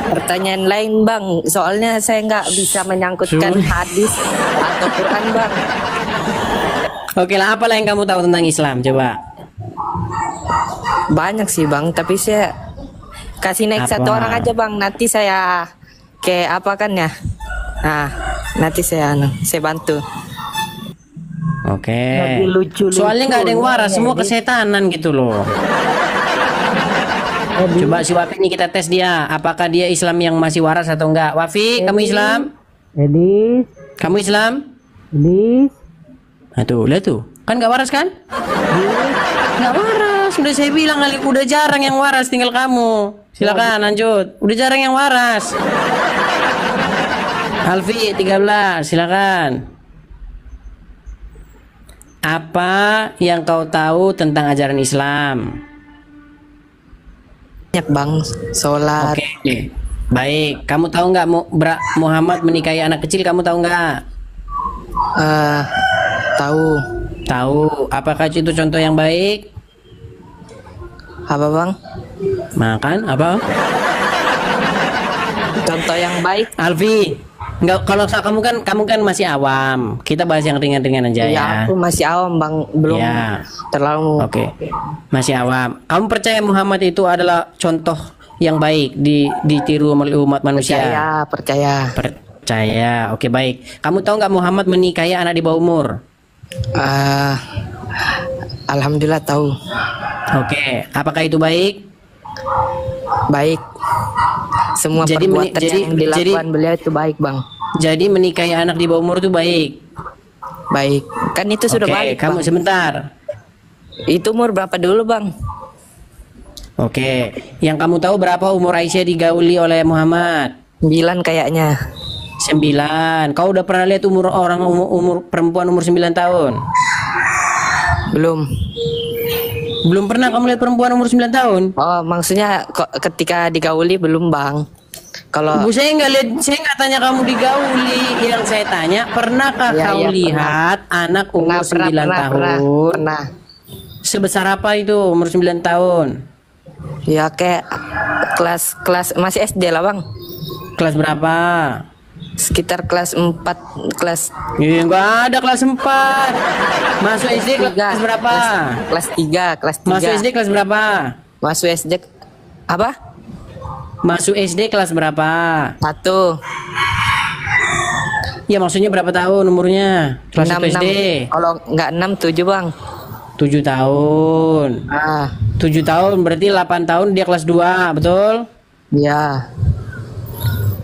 Pertanyaan lain bang, soalnya saya nggak bisa menyangkutkan hadis atau Quran bang. Oke lah, apa lah yang kamu tahu tentang Islam? Coba. Banyak sih bang, tapi saya kasih naik Apa? satu orang aja bang. Nanti saya kayak apa kan ya? Nah, nanti saya bantu. Oke. Lagi lucu-lucu. Soalnya nggak ada yang waras, semua kesetanan gitu loh. Coba si Wafi ini kita tes dia, apakah dia Islam yang masih waras atau enggak? Wafi, kamu Islam? Edis, Kamu Islam? Edis, Nah tuh, lihat tuh, kan nggak waras kan? Nggak waras, udah saya bilang kali, udah jarang yang waras, tinggal kamu. Silakan lanjut, udah jarang yang waras. Alfi 13, silakan. Apa yang kau tahu tentang ajaran Islam? Banyak bang, sholat. Oke, baik. Kamu tahu nggak Muhammad menikahi anak kecil? Kamu tahu nggak? Tahu. Tahu. Apakah itu contoh yang baik? Apa bang? Makan apa? Contoh yang baik. Alfi, nggak, kalau kamu kan masih awam. Kita bahas yang ringan-ringan aja ya. Ya, aku masih awam bang, belum Ya. terlalu. Oke, masih awam. Kamu percaya Muhammad itu adalah contoh yang baik ditiru oleh umat manusia? Percaya. Percaya. Oke, baik. Kamu tahu nggak Muhammad menikahi anak di bawah umur? Alhamdulillah tahu. Oke, apakah itu baik? Baik. Semua Jadi perbuatan yang dilakukan beliau itu baik bang. Jadi menikahi anak di bawah umur itu baik. Baik. Kan itu sudah Oke, baik. kamu Bang. sebentar. Itu umur berapa dulu bang? Oke, yang kamu tahu berapa umur Aisyah digauli oleh Muhammad? 9 kayaknya. 9. Kau udah pernah lihat umur perempuan umur 9 tahun? Belum. Belum pernah kamu lihat perempuan umur 9 tahun? Oh, maksudnya kok ketika digauli belum bang? Kalau Bu, saya nggak tanya kamu digauli. Yang saya tanya, pernahkah Ya, kau ya, lihat anak umur 9 tahun? Pernah. Sebesar apa itu umur 9 tahun? Ya kayak kelas masih SD lah bang. Kelas berapa? Sekitar kelas 4 kelas. Ya, enggak ada kelas 4. Masuk SD kelas berapa? Kelas 3, kelas 3. Masuk SD kelas berapa? Masuk SD apa? Masuk SD kelas berapa? 1. Ya maksudnya berapa tahun umurnya? Kelas 1 SD. Kalau nggak 6, 7 bang. 7 tahun. 7 tahun berarti 8 tahun dia kelas 2, betul? Iya.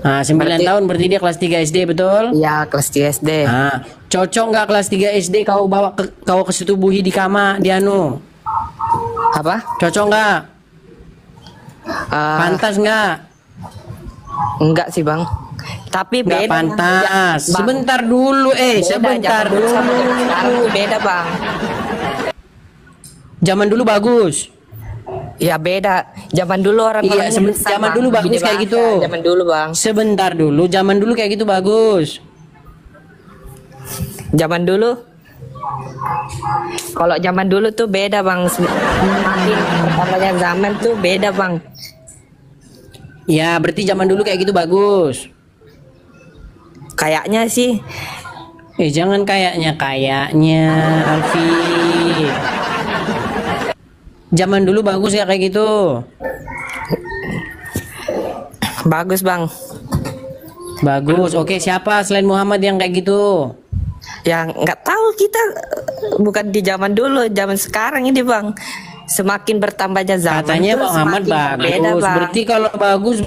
Nah, 9 tahun berarti dia kelas 3 SD, betul? Iya, kelas 3 SD. Nah, cocok nggak kelas 3 SD kau kesetubuhi di kamar di anu? Apa? Cocok nggak? Pantas nggak? Enggak sih bang. Tapi Nggak beda. pantas. Bang. Sebentar dulu, sebentar zaman dulu. sama sekarang tuh beda bang. Zaman dulu bagus. Ya beda. Zaman dulu orang Iya, zaman dulu bagus kayak gitu. Zaman dulu bang. Sebentar dulu, zaman dulu kayak gitu bagus. Zaman dulu Kalau zaman dulu tuh beda bang, semakin bertambahnya zaman tuh beda bang. Ya, berarti zaman dulu kayak gitu bagus. Kayaknya sih. Jangan kayaknya Alfi. Zaman dulu bagus ya kayak gitu. Bagus bang. Bagus. Oke, siapa selain Muhammad yang kayak gitu? Ya nggak tahu, kita bukan di zaman dulu, zaman sekarang ini bang. Semakin bertambahnya zaman. Katanya tuh Muhammad semakin bagus. beda, bang. Berarti kalau bagus,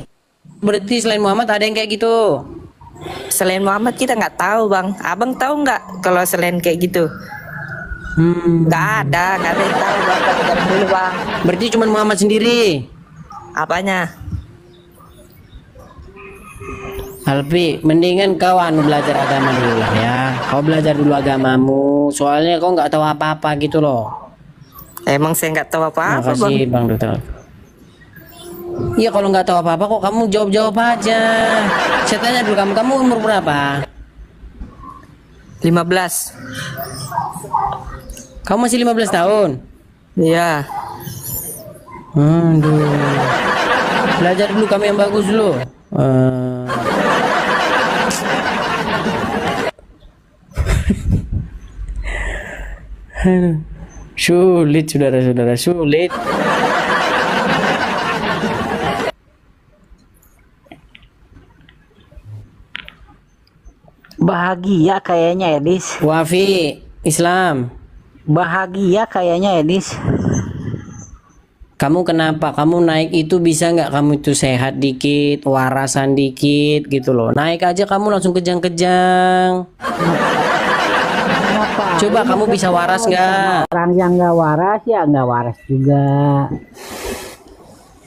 berarti selain Muhammad ada yang kayak gitu. Selain Muhammad kita nggak tahu bang. Abang tahu nggak kalau selain kayak gitu? Nggak ada yang tahu bang. Kalau zaman dulu bang. Berarti cuma Muhammad sendiri. Apanya? Alfi, mendingan kau belajar agama dulu lah ya. Kau belajar dulu agamamu. Soalnya kau nggak tahu apa-apa gitu loh. Emang saya nggak tahu apa-apa bang. Makasih Bang Dokter. Iya, kalau nggak tahu apa-apa kok kamu jawab-jawab aja. Saya tanya dulu, kamu umur berapa? 15. Kamu masih 15 tahun? Iya. Aduh. Belajar dulu kamu yang bagus dulu. Sulit saudara-saudara, sulit. Bahagia kayaknya Edis. Wafi, Islam. Bahagia kayaknya Edis. Kamu kenapa? Kamu naik itu bisa nggak kamu itu sehat dikit, warasan dikit gitu loh. Naik aja kamu langsung kejang-kejang. Coba kamu bisa waras nggak? Orang yang nggak waras ya nggak waras juga.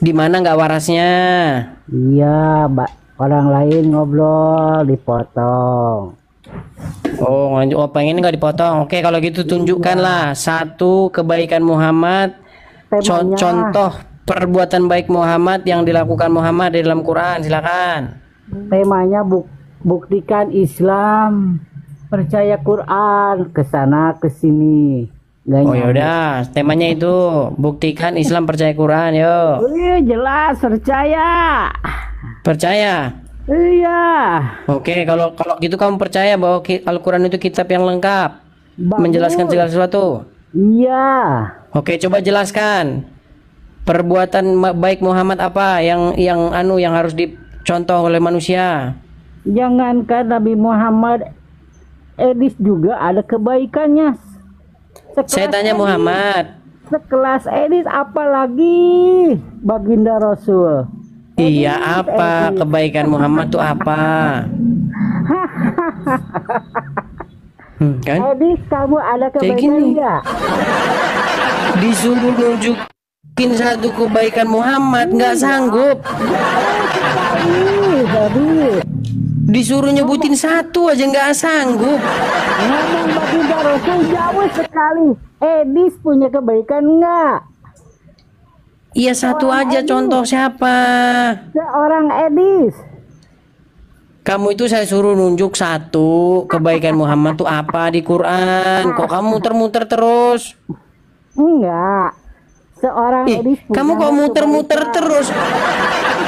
Di mana nggak warasnya? Iya, orang lain ngobrol dipotong. Oh, pengen nggak dipotong? Oke, kalau gitu tunjukkanlah satu kebaikan Muhammad. Contoh perbuatan baik Muhammad yang dilakukan Muhammad di dalam Quran, silakan. Temanya buktikan Islam, percaya Quran, kesana kesini. Oh yaudah, temanya itu buktikan Islam percaya Quran, yo. Jelas percaya. Percaya. Iya. Oke, kalau gitu kamu percaya bahwa Al-Quran itu kitab yang lengkap, menjelaskan segala sesuatu. Iya. Oke, coba jelaskan perbuatan baik Muhammad apa yang harus dicontoh oleh manusia. Jangankan Nabi Muhammad, Edis juga ada kebaikannya. Saya tanya Edis, Muhammad. Sekelas Edis apalagi baginda Rasul. Iya, apa Edis. Kebaikan Muhammad tuh apa? Kan? Edis, kamu ada kebaikan enggak? Disuruh nunjukin satu kebaikan Muhammad nggak sanggup. Disuruh nyebutin satu aja nggak sanggup. Ngomong baginda Rasul jauh sekali. Edis punya kebaikan enggak? Iya, satu aja Edis. Contoh siapa? Seorang Edis. Kamu itu saya suruh nunjuk satu kebaikan Muhammad tuh apa di Quran. Kok kamu muter-muter terus? Enggak. Seorang Edis. Kamu kok muter-muter terus?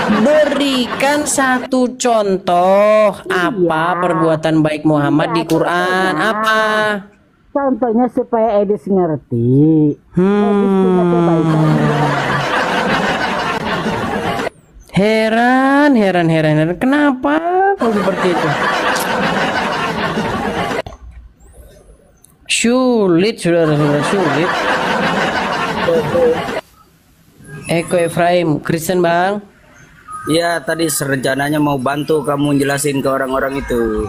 Berikan satu contoh apa perbuatan baik Muhammad di Quran. Apa? Contohnya supaya Edis ngerti. Edis punya kebaikan. Heran. Kenapa kok seperti itu? Sulit, saudara-saudara, sulit. Eko Efraim, Kristen bang? Iya, tadi rencananya mau bantu kamu jelasin ke orang-orang itu.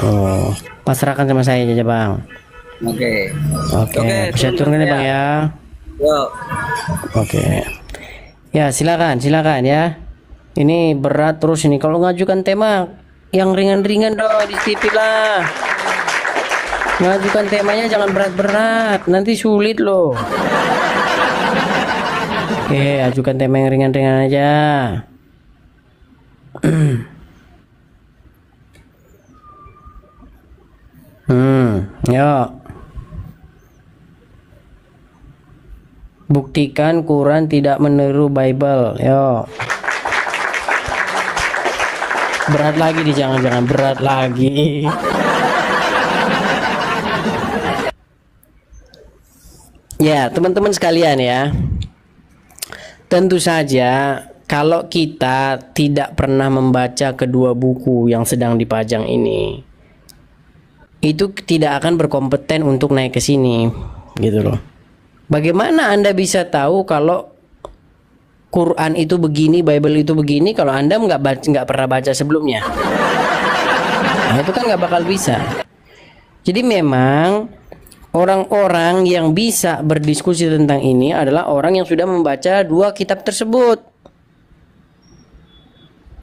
Oh, pasrahkan sama saya aja bang. Oke. Bisa turun ya bang ya. Yuk. Oke. Ya silakan ya. Ini berat terus ini. Kalau ngajukan tema yang ringan-ringan dong di TV lah. Ngajukan temanya jangan berat-berat, nanti sulit loh. Oke, ajukan tema yang ringan-ringan aja. Yuk. Buktikan Quran tidak meniru Bible. Yo. Berat lagi nih, jangan-jangan berat lagi. Ya, teman-teman sekalian ya. Tentu saja kalau kita tidak pernah membaca kedua buku yang sedang dipajang ini, itu tidak akan berkompeten untuk naik ke sini, gitu loh. Bagaimana Anda bisa tahu kalau Quran itu begini, Bible itu begini, kalau Anda nggak pernah baca sebelumnya? Nah, itu kan nggak bakal bisa. Jadi memang orang-orang yang bisa berdiskusi tentang ini adalah orang yang sudah membaca dua kitab tersebut.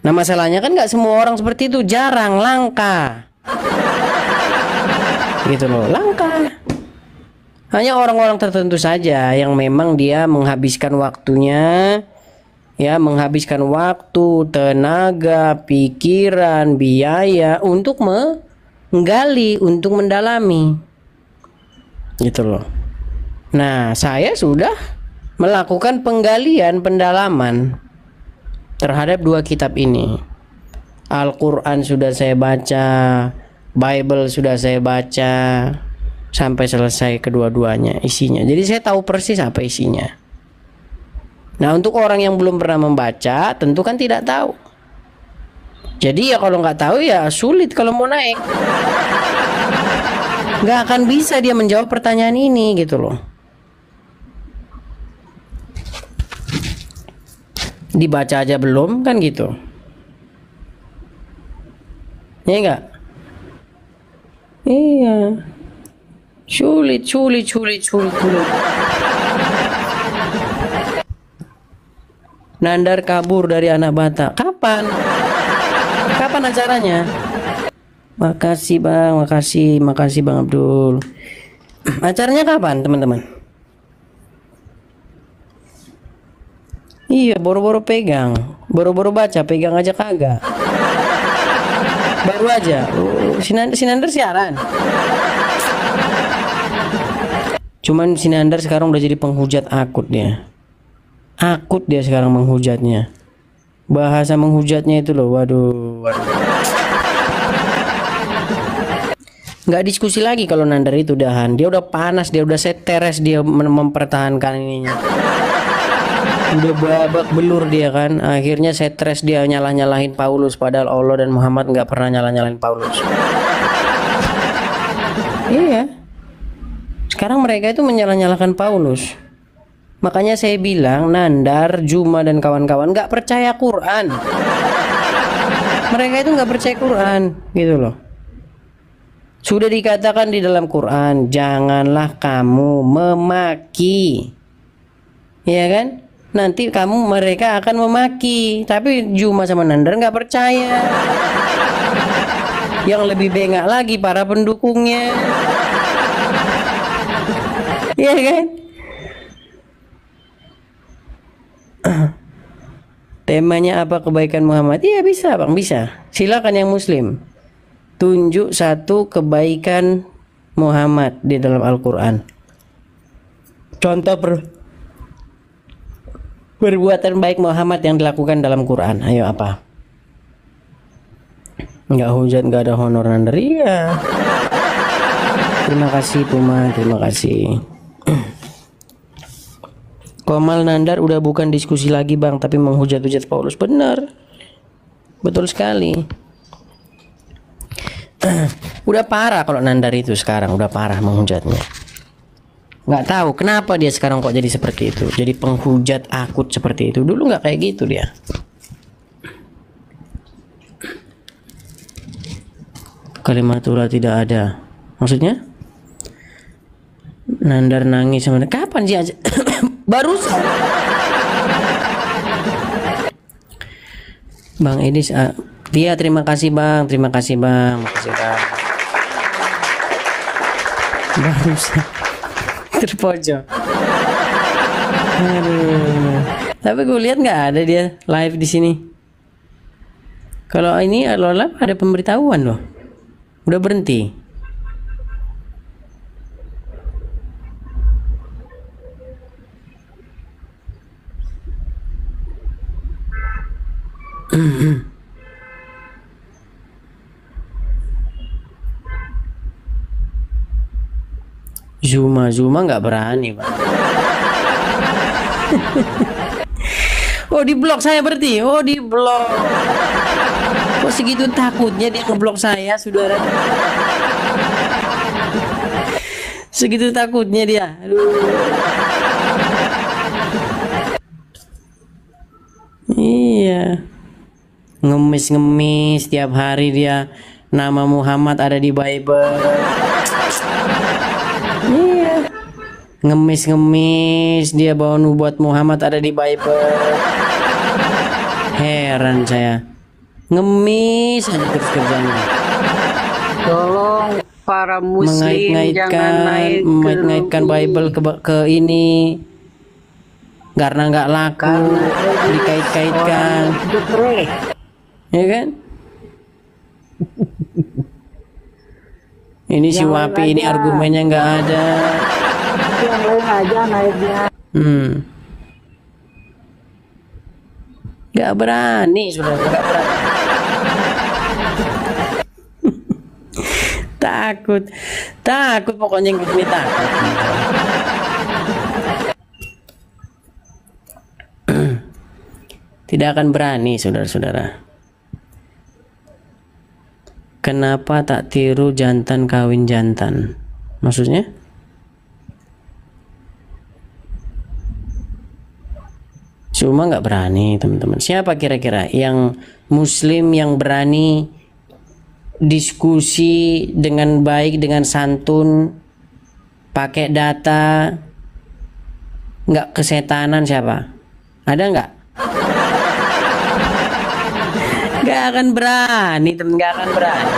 Nah, masalahnya kan nggak semua orang seperti itu, jarang, langka. Gitu loh, langka. Hanya orang-orang tertentu saja yang memang dia menghabiskan waktunya, ya, menghabiskan waktu, tenaga, pikiran, biaya untuk menggali, untuk mendalami. Gitu loh. Nah, saya sudah melakukan penggalian, pendalaman terhadap dua kitab ini. Al-Quran sudah saya baca, Bible sudah saya baca sampai selesai kedua-duanya isinya. Jadi saya tahu persis apa isinya. Nah, untuk orang yang belum pernah membaca tentu kan tidak tahu. Jadi ya kalau nggak tahu ya sulit kalau mau naik. Nggak akan bisa dia menjawab pertanyaan ini, gitu loh. Dibaca aja belum kan gitu. Ya enggak? Iya. Sulit. Nandar kabur dari anak Batak. Kapan acaranya? Makasih Bang, makasih Bang Abdul. Acaranya kapan, teman-teman? Iya, boro-boro pegang, boro-boro baca, pegang aja kagak. Baru aja. Sinandar siaran. Cuman Sinandar sekarang udah jadi penghujat akut dia. Akut dia sekarang menghujatnya. Bahasa menghujatnya itu loh, waduh. Nggak diskusi lagi kalau Nandar itu udahan. Dia udah panas, dia udah seteres, dia mempertahankan ininya. Udah babak belur dia kan. Akhirnya setres dia nyalah-nyalahin Paulus, padahal Allah dan Muhammad nggak pernah nyalah-nyalahin Paulus. Iya. Sekarang mereka itu menyalah-nyalahkan Paulus. Makanya saya bilang Nandar, Juma dan kawan-kawan nggak percaya Quran. Mereka itu nggak percaya Quran, gitu loh. Sudah dikatakan di dalam Quran, janganlah kamu memaki, ya kan? Nanti mereka akan memaki. Tapi Juma sama Nandar nggak percaya. Yang lebih bengak lagi para pendukungnya. Iya kan? Temanya apa kebaikan Muhammad? Iya bisa Bang, bisa. Silakan yang muslim. Tunjuk satu kebaikan Muhammad di dalam Al-Quran. Contoh perbuatan baik Muhammad yang dilakukan dalam Quran. Ayo apa? Nggak hujat, nggak ada honor Nandar. Iya. Terima kasih Puma, terima kasih. Komal Nandar udah bukan diskusi lagi Bang, tapi menghujat-hujat Paulus. Benar. Betul sekali. Udah parah kalau Nandar itu sekarang, udah parah menghujatnya. Nggak tahu kenapa dia sekarang kok jadi seperti itu, jadi penghujat akut seperti itu. Dulu nggak kayak gitu dia. Kalimatullah tidak ada, maksudnya Nandar nangis sama kapan sih aja? Baru Bang Edis, dia terima kasih Bang, makasih Bang. Baru terpojok. Aduh. Tapi gue lihat nggak ada dia live di sini. Kalau ini live ada pemberitahuan loh. Udah berhenti. Zuma nggak berani, Pak. Oh, di blok saya berarti. Oh, di blok. Kok segitu takutnya dia ngeblok saya, saudara? Segitu takutnya dia. Aduh. Iya. Ngemis tiap hari dia. Nama Muhammad ada di Bible. Iya. Ngemis dia bawa nubuat Muhammad ada di Bible. Heran saya. Ngemis aja terus kerjanya. Tolong para muslim jangan mengait-ngaitkan Bible ke ini karena nggak laku, dikait-kaitkan, ya kan? Ini si Wapi ini argumennya nggak ada. Yang lain aja naiknya. Nggak berani, sudah nggak berani. takut pokoknya yang ini takut. Tidak akan berani, saudara-saudara. Kenapa tak tiru jantan kawin jantan? Maksudnya? Cuma nggak berani, teman-teman. Siapa kira-kira yang muslim yang berani diskusi dengan baik, dengan santun, pakai data, nggak kesetanan? Siapa? Ada nggak? Nggak akan berani, temen, nggak akan berani.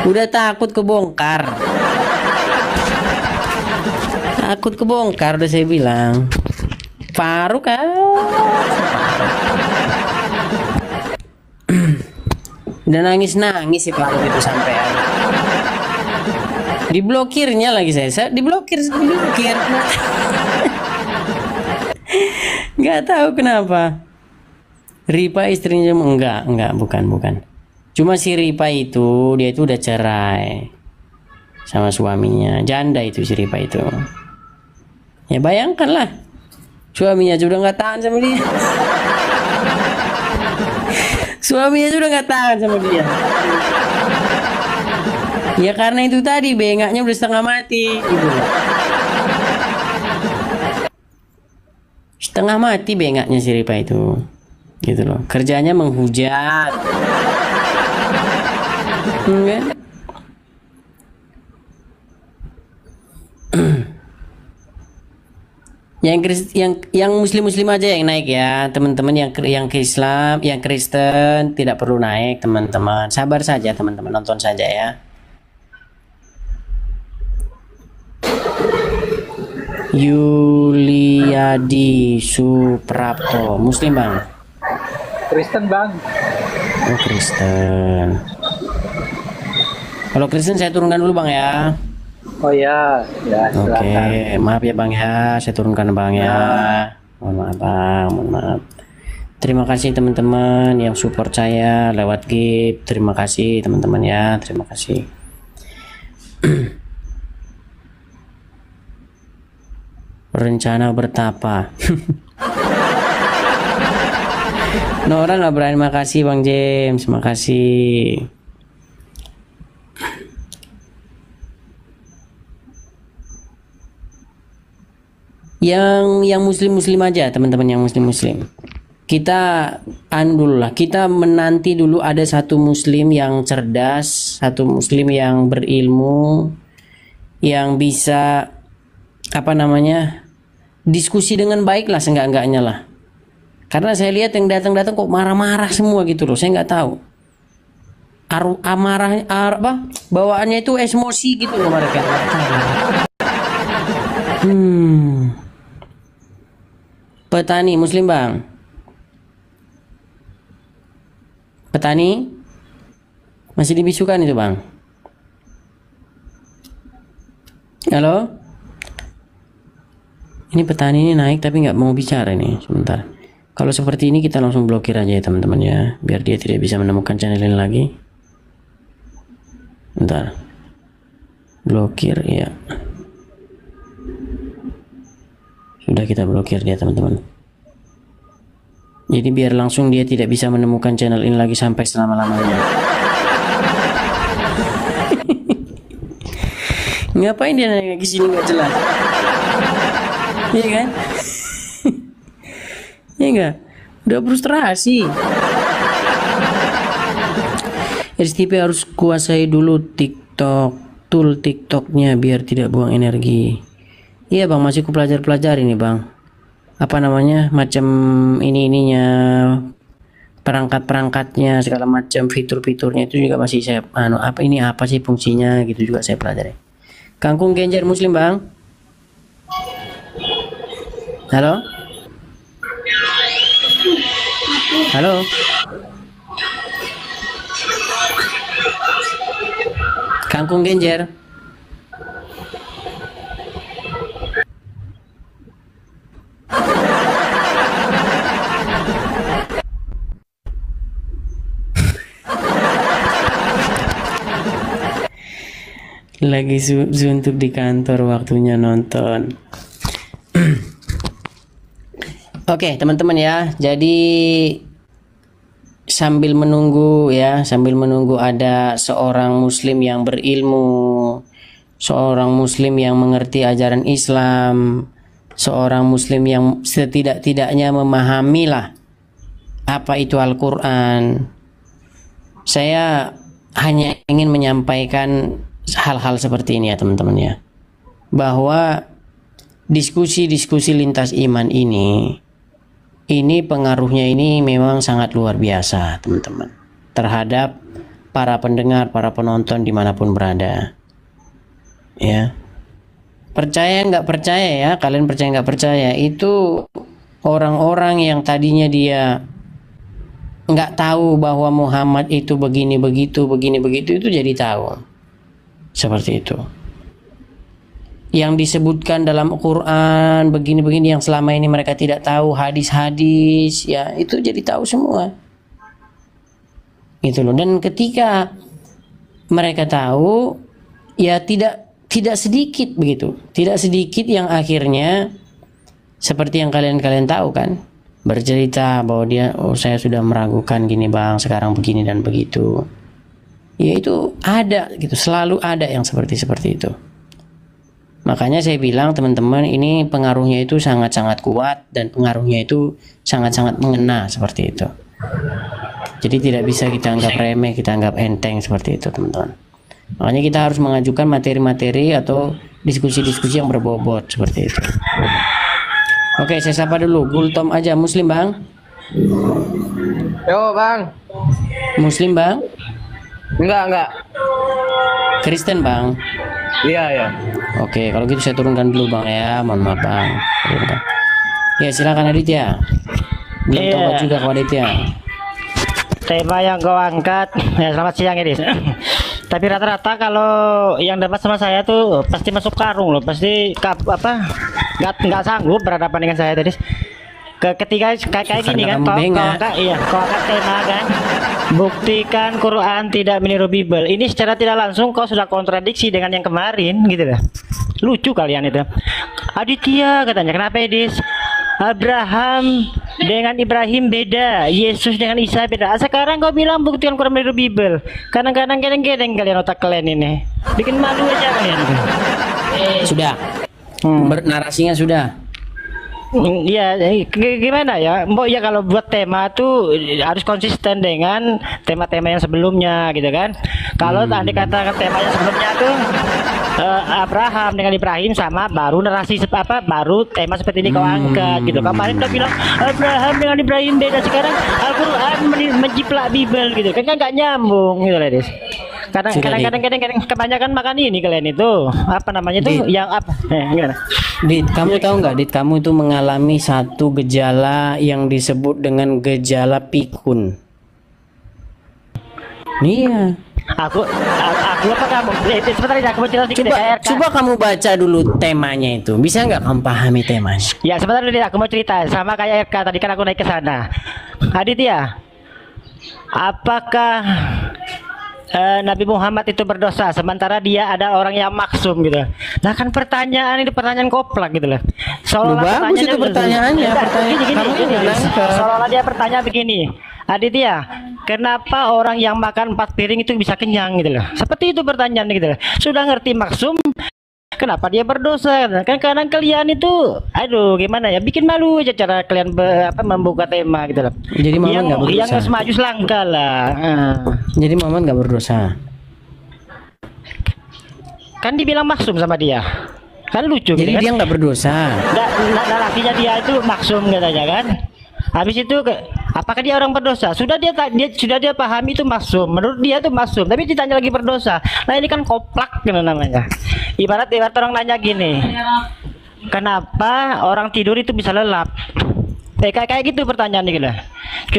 Udah takut kebongkar. Takut kebongkar, udah saya bilang. Faruk kan? Udah nangis si Faruk itu sampai diblokirnya lagi saya diblokir. Nggak tahu kenapa. Ripa istrinya enggak, bukan. Cuma si Ripa itu dia itu udah cerai sama suaminya, janda itu si Ripa itu. Ya bayangkanlah, suaminya sudah nggak tahan sama dia. Suaminya sudah nggak tahan sama dia. Ya karena itu tadi bengaknya udah setengah mati gitu. Setengah mati bengaknya si Ripa itu. Gitu loh. Kerjanya menghujat. Kan? yang muslim aja yang naik ya, teman-teman. Yang ke Islam, yang Kristen tidak perlu naik, teman-teman. Sabar saja, teman-teman, nonton saja ya. Yuliadi Suprapto, muslim bang? Kristen bang. Oh Kristen. Kalau Kristen saya turunkan dulu bang ya. Oh ya, silakan. Oke, maaf ya bang ya, saya turunkan bang ya. Mohon maaf bang, mohon maaf. Terima kasih teman-teman yang support saya lewat gift. Terima kasih teman-teman ya, terima kasih. Rencana bertapa. Nah, orang nggak berani. Makasih bang James, makasih. Yang muslim aja teman-teman, yang muslim kita dulu lah, kita menanti dulu ada satu muslim yang cerdas, satu muslim yang berilmu, yang bisa diskusi dengan baik lah, seenggak-enggaknya lah. Karena saya lihat yang datang-datang kok marah-marah semua gitu loh, saya nggak tahu. Bawaannya itu emosi gitu loh mereka. Petani muslim bang. Petani masih dibisukan itu bang. Halo. Ini petani ini naik tapi nggak mau bicara nih, sebentar. Kalau seperti ini kita langsung blokir aja ya teman-teman ya, biar dia tidak bisa menemukan channel ini lagi. Bentar, blokir ya. Sudah kita blokir dia teman-teman. Jadi biar langsung dia tidak bisa menemukan channel ini lagi sampai selama-lamanya. Ngapain dia nanya ke sini nggak jelas? Iya kan? Iya enggak? Udah frustrasi. STP harus kuasai dulu tool TikToknya biar tidak buang energi. Iya bang, masih ku pelajari nih bang. Apa namanya, macam ininya, perangkat-perangkatnya, segala macam fitur-fiturnya itu juga masih saya apa sih fungsinya gitu juga saya pelajari. Kangkung Genjer Muslim bang. Halo. Halo. Kangkung Genjer. Lagi suntuk di kantor, waktunya nonton. Oke teman-teman ya, jadi sambil menunggu ada seorang muslim yang berilmu, seorang muslim yang mengerti ajaran Islam, seorang muslim yang setidak-tidaknya memahami lah apa itu Al-Quran. Saya hanya ingin menyampaikan hal-hal seperti ini ya teman-teman ya, bahwa diskusi-diskusi lintas iman ini pengaruhnya ini memang sangat luar biasa teman-teman, terhadap para pendengar, para penonton dimanapun berada ya. Percaya nggak percaya ya, kalian percaya nggak percaya, itu orang-orang yang tadinya dia nggak tahu bahwa Muhammad itu begini begitu itu jadi tahu. Seperti itu. Yang disebutkan dalam Quran begini-begini yang selama ini mereka tidak tahu, hadis-hadis ya, itu jadi tahu semua. Gitu loh. Dan ketika mereka tahu ya tidak sedikit begitu. Tidak sedikit yang akhirnya seperti yang kalian tahu kan, bercerita bahwa dia, saya sudah meragukan gini bang, sekarang begini dan begitu. Ya itu ada gitu, selalu ada yang seperti itu. Makanya saya bilang teman-teman, ini pengaruhnya itu sangat-sangat kuat dan pengaruhnya itu sangat-sangat mengena seperti itu. Jadi tidak bisa kita anggap remeh, kita anggap enteng seperti itu teman-teman. Makanya kita harus mengajukan materi-materi atau diskusi-diskusi yang berbobot seperti itu. Oke, saya sapa dulu Gultom aja, Muslim bang. Yo bang. Muslim bang. Enggak. Kristen bang. Iya. Oke, kalau gitu saya turunkan dulu bang ya, mohon maaf bang. Ya silakan Aditya. Belum tahu juga kau Aditya. Tema yang kau angkat, ya selamat siang Edis. Tapi rata-rata kalau yang dapat sama saya tuh pasti masuk karung loh, pasti nggak sanggup berhadapan dengan saya tadi. Ketika kayak gini kan, kau angkat tema kan, buktikan Quran tidak meniru Bible. Ini secara tidak langsung kau sudah kontradiksi dengan yang kemarin gitu lah. Lucu kalian itu. Aditya katanya, kenapa Edis? Abraham dengan Ibrahim beda, Yesus dengan Isa beda. Sekarang kau bilang buktikan Quran meniru Bible. Kadang-kadang gedeng-gedeng kalian otak kalian ini. Bikin malu aja kalian. Sudah. Narasinya sudah. Iya, gimana ya? Mbok ya kalau buat tema tuh harus konsisten dengan tema-tema yang sebelumnya gitu kan. Kalau tadi katakan tema yang sebelumnya tuh Abraham dengan Ibrahim sama, baru narasi baru tema seperti ini kau angkat gitu. Kemarin udah bilang Abraham dengan Ibrahim beda, sekarang Al-Quran menjiplak Bible gitu kan, nggak nyambung gitu ladies. Kadang-kadang kebanyakan makan ini kalian itu apa namanya itu yang apa? Gimana? Dit, kamu tahu nggak? Dit, kamu itu mengalami satu gejala yang disebut dengan gejala pikun. Iya. Aku apa kamu? Sebentar aja, aku mau cerita sedikit. Coba kamu baca dulu temanya itu. Bisa nggak kamu pahami temanya? Ya sebentar dulu, aku mau cerita sama kayak RK tadi kan aku naik ke sana. Aditya, apakah Nabi Muhammad itu berdosa sementara dia ada orang yang maksum gitu? Nah kan pertanyaan ini pertanyaan koplak gitu loh. Seolah-olah bagus itu pertanyaannya. Seolah-olah dia pertanyaan begini. Aditya, kenapa orang yang makan 4 piring itu bisa kenyang gitu loh? Seperti itu pertanyaan gitu loh. Sudah ngerti maksum, kenapa dia berdosa? Kan kadang kalian itu, aduh gimana ya, bikin malu aja cara kalian membuka tema gitu loh. Jadi Muhammad nggak berdosa. Yang harus maju selangkah lah. Jadi Muhammad nggak berdosa. Kan dibilang maksum sama dia. Kan lucu. Jadi gitu, dia kan? nggak berdosa. Artinya dia itu maksum katanya kan. Habis itu apakah dia orang berdosa? Sudah dia pahami itu maksum. Menurut dia itu maksum, tapi ditanya lagi berdosa. Nah ini kan koplak gitu namanya. Ibarat orang nanya gini, kenapa orang tidur itu bisa lelap? Kayak gitu pertanyaannya gitu.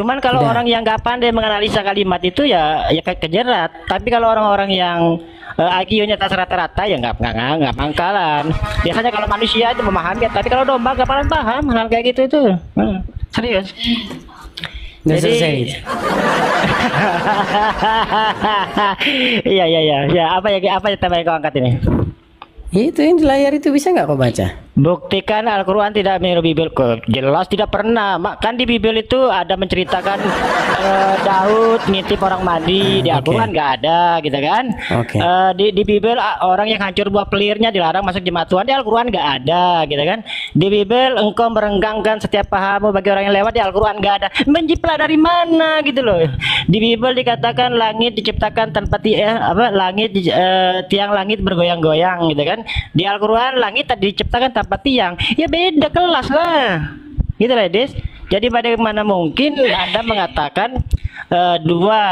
Cuman kalau orang yang nggak pandai menganalisa kalimat itu ya kejerat. Tapi kalau orang-orang yang IQ-nya atas rata-rata ya nggak mangkalan. Biasanya kalau manusia itu memahami, tapi kalau domba nggak paham hal kayak gitu itu. Serius. Nggak selesai. Iya. Apa ya tema yang kau angkat ini? Itu yang di layar itu bisa nggak kau baca? Buktikan Al-Quran tidak meniru Bible. Jelas tidak pernah. Kan di Bible itu ada menceritakan Daud ngintip orang mandi. Di Al-Quran nggak ada gitu kan. Di Bible orang yang hancur buah pelirnya dilarang masuk jemaat Tuhan. Di Al-Quran nggak ada gitu kan. Di Bible engkau merenggangkan setiap pahamu bagi orang yang lewat. Di Al-Quran nggak ada. Menjiplak dari mana gitu loh. Di Bible dikatakan langit diciptakan tanpa tiang langit bergoyang-goyang gitu kan. Di Al-Quran langit diciptakan tanpa tiang. Ya beda kelas lah gitu lah Des. Jadi bagaimana mungkin Anda mengatakan dua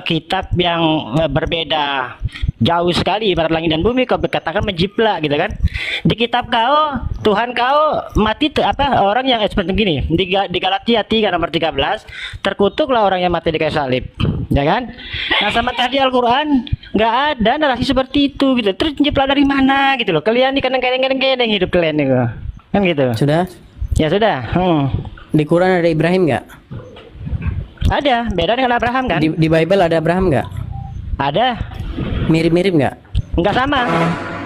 kitab yang berbeda jauh sekali ibarat langit dan bumi, kau berkatakan menjiplak gitu kan. Di kitab kau Tuhan kau mati orang yang seperti gini di Galatia 3 nomor 13, terkutuklah orang yang mati di kayu salib ya kan. Nah sama tadi Al-Quran nggak ada narasi seperti itu gitu. Terus menjiplak dari mana gitu loh. Kalian ini kadang-kadang hidup kalian nih kan gitu. Sudah? Ya sudah. Di Quran ada Ibrahim nggak? Ada. Beda dengan Abraham kan? Di Bible ada Abraham nggak? Ada. Mirip-mirip nggak? Nggak sama.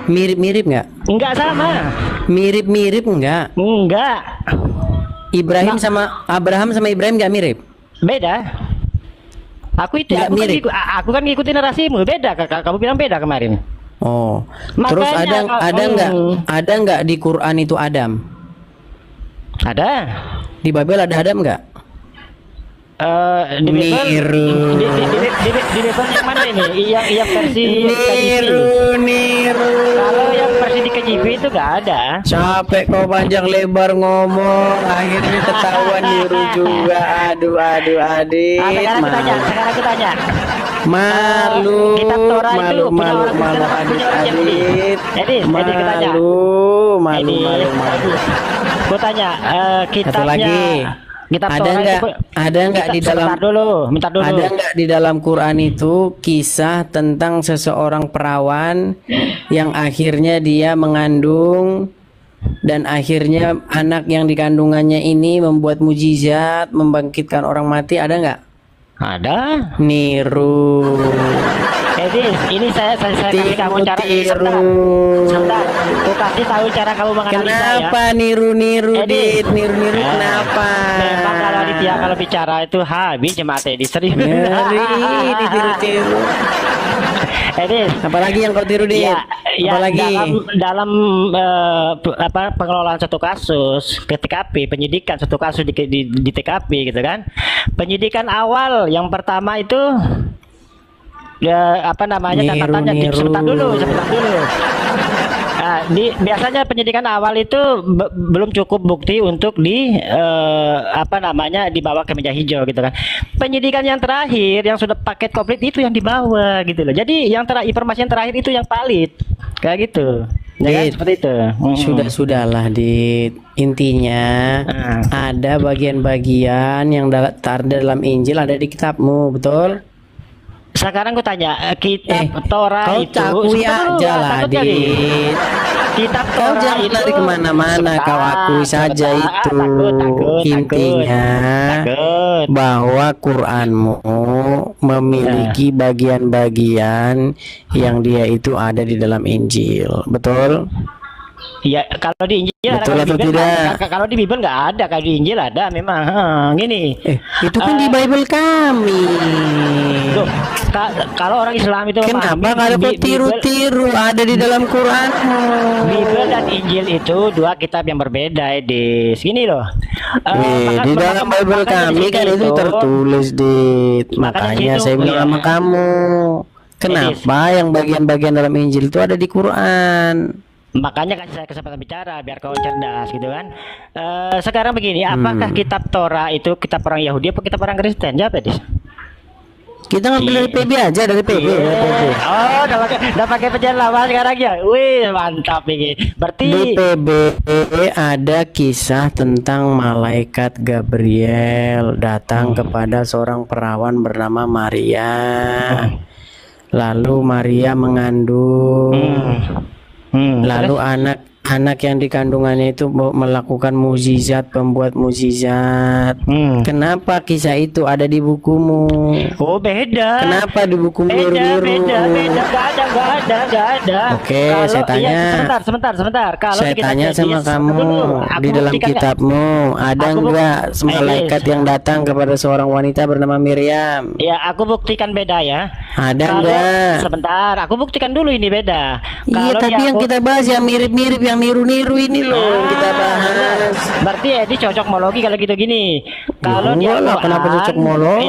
Mirip-mirip nggak? Nggak sama. Mirip-mirip nggak? Nggak. Ibrahim sama Abraham sama Ibrahim nggak mirip? Beda. Aku kan ngikutin narasimu. Beda kakak. Kamu bilang beda kemarin. Oh. Makanya, terus ada nggak di Quran itu Adam? Ada. Di Bible ada Adam nggak? Di Bible yang mana ini? Yang versi niru. Kalau yang versi di KJV itu nggak ada. Capek kau panjang lebar ngomong, akhirnya ketahuan niru juga. Aduh Adit. Sekarang aku tanya. Malu Gue tanya kitabnya ada nggak di dalam ada nggak di dalam Quran itu kisah tentang seseorang perawan yang akhirnya dia mengandung dan akhirnya anak yang dikandungannya ini membuat mujizat membangkitkan orang mati? Ada nggak? Ada. Niru. Ini saya kasih kamu cara sebentar. Aku kasih tahu cara kamu menganalisa. Kenapa niru-niru kenapa? Memang kalau kalau bicara itu habis jemaat di serius. Ditiru-tiru. Apalagi yang kau tiru apalagi dalam pengelolaan satu kasus ke TKP, penyidikan satu kasus di TKP gitu kan. Penyidikan awal yang pertama itu catatannya sebentar dulu. Biasanya penyidikan awal itu belum cukup bukti untuk dibawa ke meja hijau gitu kan. Penyidikan yang terakhir yang sudah paket komplit itu yang dibawa gitu loh. Jadi informasi yang terakhir itu yang valid kayak gitu. Ya kan? Seperti itu. Sudahlah Dit. Intinya ada bagian-bagian yang ada dalam Injil ada di kitabmu, betul? Sekarang gue tanya, kitab Torah Kau itu akui sebentar dulu, aja lah, takut jadi. Dit. Kitab Kau Torah jangan itu lari kemana-mana, kau akui saja itu. Intinya bahwa Quranmu memiliki bagian-bagian yang dia itu ada di dalam Injil, betul? Ya, kalau di Injil Betul ada, atau kalau di Bible tidak? kalau di Bible nggak ada, kalau di Injil ada memang. Gini. Itu kan di Bible kami. Loh, kalau orang Islam itu Kenapa kalau kau tiru-tiru ada di dalam Quran? Bible dan Injil itu dua kitab yang berbeda, Edis. Gini loh. Di dalam Bible kami kan itu tertulis di, makanya saya bilang sama kamu. Kenapa yang bagian-bagian dalam Injil itu ada di Quran? Makanya kasih saya kesempatan bicara biar kau cerdas gitu kan. Sekarang begini, apakah kitab Torah itu kitab orang Yahudi atau kitab orang Kristen? Jawab, Edis. Kita ngambil dari PB aja, dari PB. Oh, udah pakai pejalan lama sekarang ya. Wih, mantap ini. Berarti di PB ada kisah tentang malaikat Gabriel datang kepada seorang perawan bernama Maria. Lalu Maria mengandung. Lalu anak yang dikandungannya itu melakukan mukjizat, pembuat mukjizat. Kenapa kisah itu ada di bukumu? Oh, beda. Kenapa di bukumu biru-biru? Beda. Gak ada. Oke, saya tanya. Sebentar. Kalau saya tanya sama kamu, di dalam kitabmu ada enggak malaikat yang datang kepada seorang wanita bernama Miriam? Ya, aku buktikan beda ya. Ada enggak? Sebentar, aku buktikan dulu ini beda. Iya, tapi yang kita bahas yang mirip-mirip, yang niru-niru ini loh yang kita bahas. Berarti Edi cocokmologi kalau gitu gini. Kalau di Al-Quran, kenapa cocokmologi?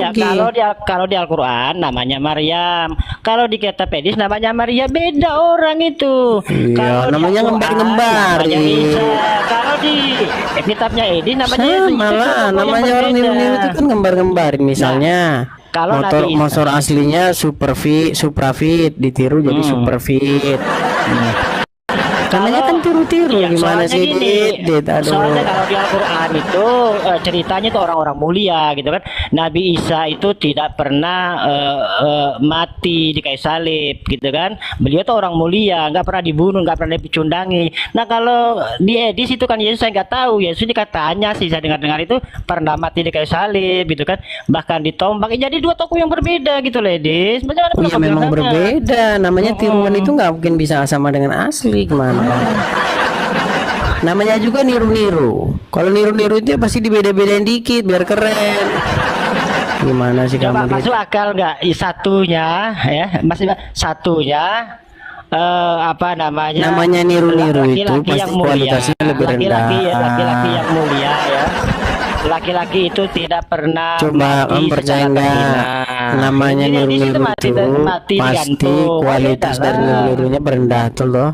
Ya, kalau di Al-Quran namanya Maryam. Kalau di kitab Edis namanya Maria, beda orang itu. Iya, namanya ngembar-ngembar. Kalau di kitabnya Edis namanya malah namanya orang niru-niru itu kan ngembar-ngembarin misalnya. Kalau motor aslinya Suprafit ditiru jadi Superfit. Namanya kan tiru-tiru, gimana sih? Soalnya kalau di Al-Quran itu ceritanya itu orang-orang mulia gitu kan. Nabi Isa itu tidak pernah mati di kayu salib gitu kan. Beliau tuh orang mulia, nggak pernah dibunuh, nggak pernah dicundangi. Nah kalau di Edis itu kan Yesus saya nggak tahu. Yesus katanya sih saya dengar-dengar itu pernah mati di kayu salib gitu kan. Bahkan ditombak. Jadi dua tokoh yang berbeda gitu loh, Edis. Iya memang berbeda. Namanya tiruan itu nggak mungkin bisa sama dengan asli, kemana? Namanya juga niru-niru. Kalau niru-niru itu pasti dibeda-bedain dikit biar keren. Gimana sih kamu? Coba masuk akal nggak? Satunya ya, masih satunya apa namanya? Namanya niru-niru itu pasti kualitasnya lebih rendah. Laki-laki yang mulia ya. Laki-laki itu tidak pernah coba percaya nggak? Namanya niru-niru itu pasti kualitas dari niru-nirunya berendah tuh loh.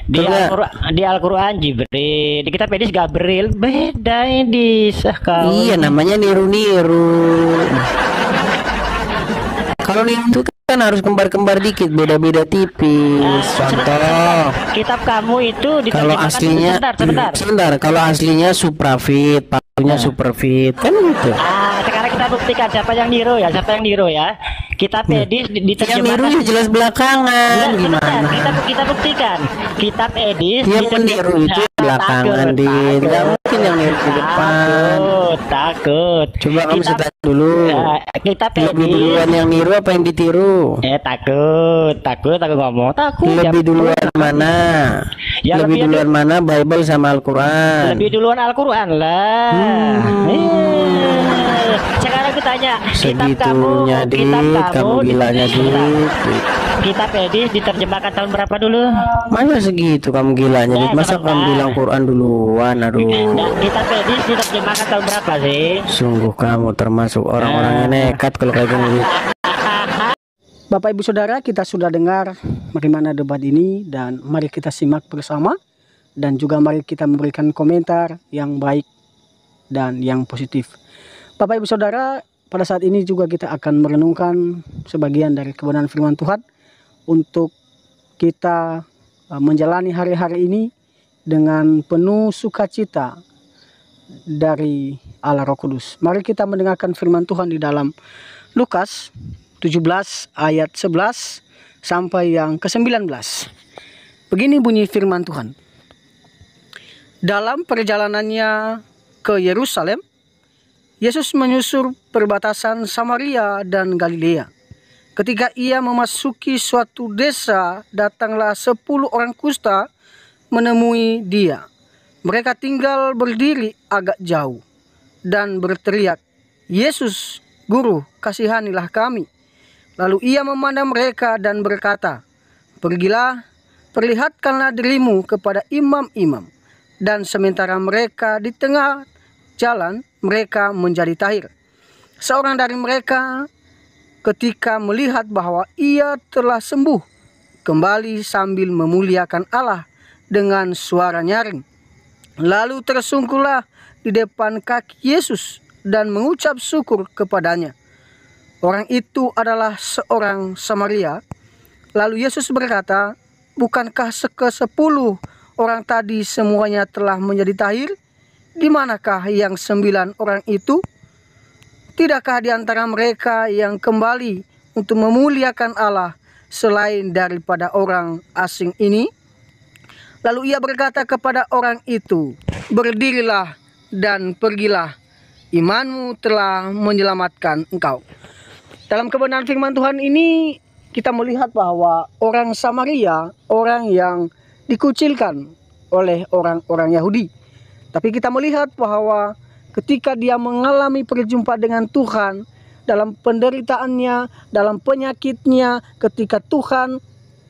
Di Al-Quran Jibril, di kitab Edis Gabriel, beda ini Iya, namanya niru-niru. Kalau niru itu kan harus kembar-kembar dikit, beda-beda tipis. Contoh, kitab kamu itu kalau aslinya sebentar, kalau aslinya Suprafit, palsunya Superfit, kan gitu. Sekarang kita buktikan siapa yang niru ya. Kitab Edis diterjemahkan. Yang niru jelas belakangan. Gimana? Kita buktikan. Kitab Edis yang meniru itu belakangan, Tidak mungkin yang niru di depan. Takut. Coba kamu tanya dulu. Kitab lebih duluan yang niru apa yang ditiru? Takut aku ngomong. Takut. Lebih duluan mana? Ya, lebih duluan mana Bible sama Al-Quran? Lebih duluan Al-Quran lah. Sekarang aku tanya, kamu gilanya kitab Edis diterjemahkan tahun berapa dulu? Mana segitu kamu gilanya? Masa kamu bilang Quran duluan? Aduh. Kitab Edis diterjemahkan tahun berapa sih? Sungguh kamu termasuk orang-orang yang nekat kalau kayak gini. Bapak Ibu Saudara, kita sudah dengar bagaimana debat ini dan mari kita simak bersama dan juga mari kita memberikan komentar yang baik dan yang positif. Bapak Ibu Saudara, pada saat ini juga kita akan merenungkan sebagian dari kebenaran firman Tuhan untuk kita menjalani hari-hari ini dengan penuh sukacita dari Allah Roh Kudus. Mari kita mendengarkan firman Tuhan di dalam Lukas 17 ayat 11 sampai yang ke-19. Begini bunyi firman Tuhan. Dalam perjalanannya ke Yerusalem, Yesus menyusur perbatasan Samaria dan Galilea. Ketika ia memasuki suatu desa, datanglah 10 orang kusta menemui dia. Mereka tinggal berdiri agak jauh dan berteriak, "Yesus, Guru, kasihanilah kami." Lalu ia memandang mereka dan berkata, "Pergilah, perlihatkanlah dirimu kepada imam-imam." Dan sementara mereka di tengah jalan, mereka menjadi tahir. Seorang dari mereka ketika melihat bahwa ia telah sembuh, kembali sambil memuliakan Allah dengan suara nyaring. Lalu tersungkurlah di depan kaki Yesus dan mengucap syukur kepadanya. Orang itu adalah seorang Samaria. Lalu Yesus berkata, "Bukankah ke-10 orang tadi semuanya telah menjadi tahir? Di manakah yang 9 orang itu? Tidakkah di antara mereka yang kembali untuk memuliakan Allah selain daripada orang asing ini?" Lalu ia berkata kepada orang itu, "Berdirilah dan pergilah, imanmu telah menyelamatkan engkau." Dalam kebenaran firman Tuhan ini kita melihat bahwa orang Samaria, orang yang dikucilkan oleh orang-orang Yahudi. Tapi kita melihat bahwa ketika dia mengalami perjumpaan dengan Tuhan, dalam penderitaannya, dalam penyakitnya, ketika Tuhan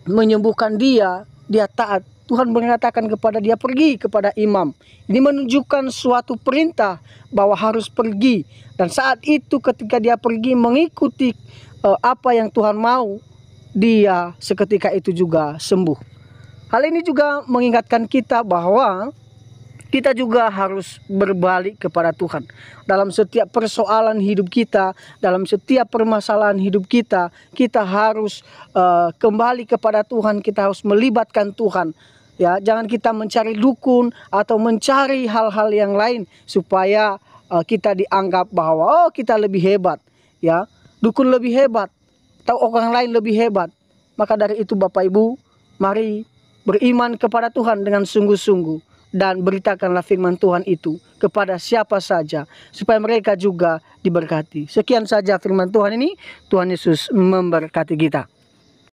menyembuhkan dia, dia taat. Tuhan mengatakan kepada dia, "Pergi kepada imam." Ini menunjukkan suatu perintah bahwa harus pergi. Dan saat itu ketika dia pergi mengikuti apa yang Tuhan mau, dia seketika itu juga sembuh. Hal ini juga mengingatkan kita bahwa kita juga harus berbalik kepada Tuhan. Dalam setiap persoalan hidup kita, dalam setiap permasalahan hidup kita, kita harus kembali kepada Tuhan, kita harus melibatkan Tuhan. Ya, jangan kita mencari dukun atau mencari hal-hal yang lain supaya kita dianggap bahwa kita lebih hebat, ya. Dukun lebih hebat atau orang lain lebih hebat. Maka dari itu Bapak Ibu, mari beriman kepada Tuhan dengan sungguh-sungguh dan beritakanlah firman Tuhan itu kepada siapa saja supaya mereka juga diberkati. Sekian saja firman Tuhan ini. Tuhan Yesus memberkati kita.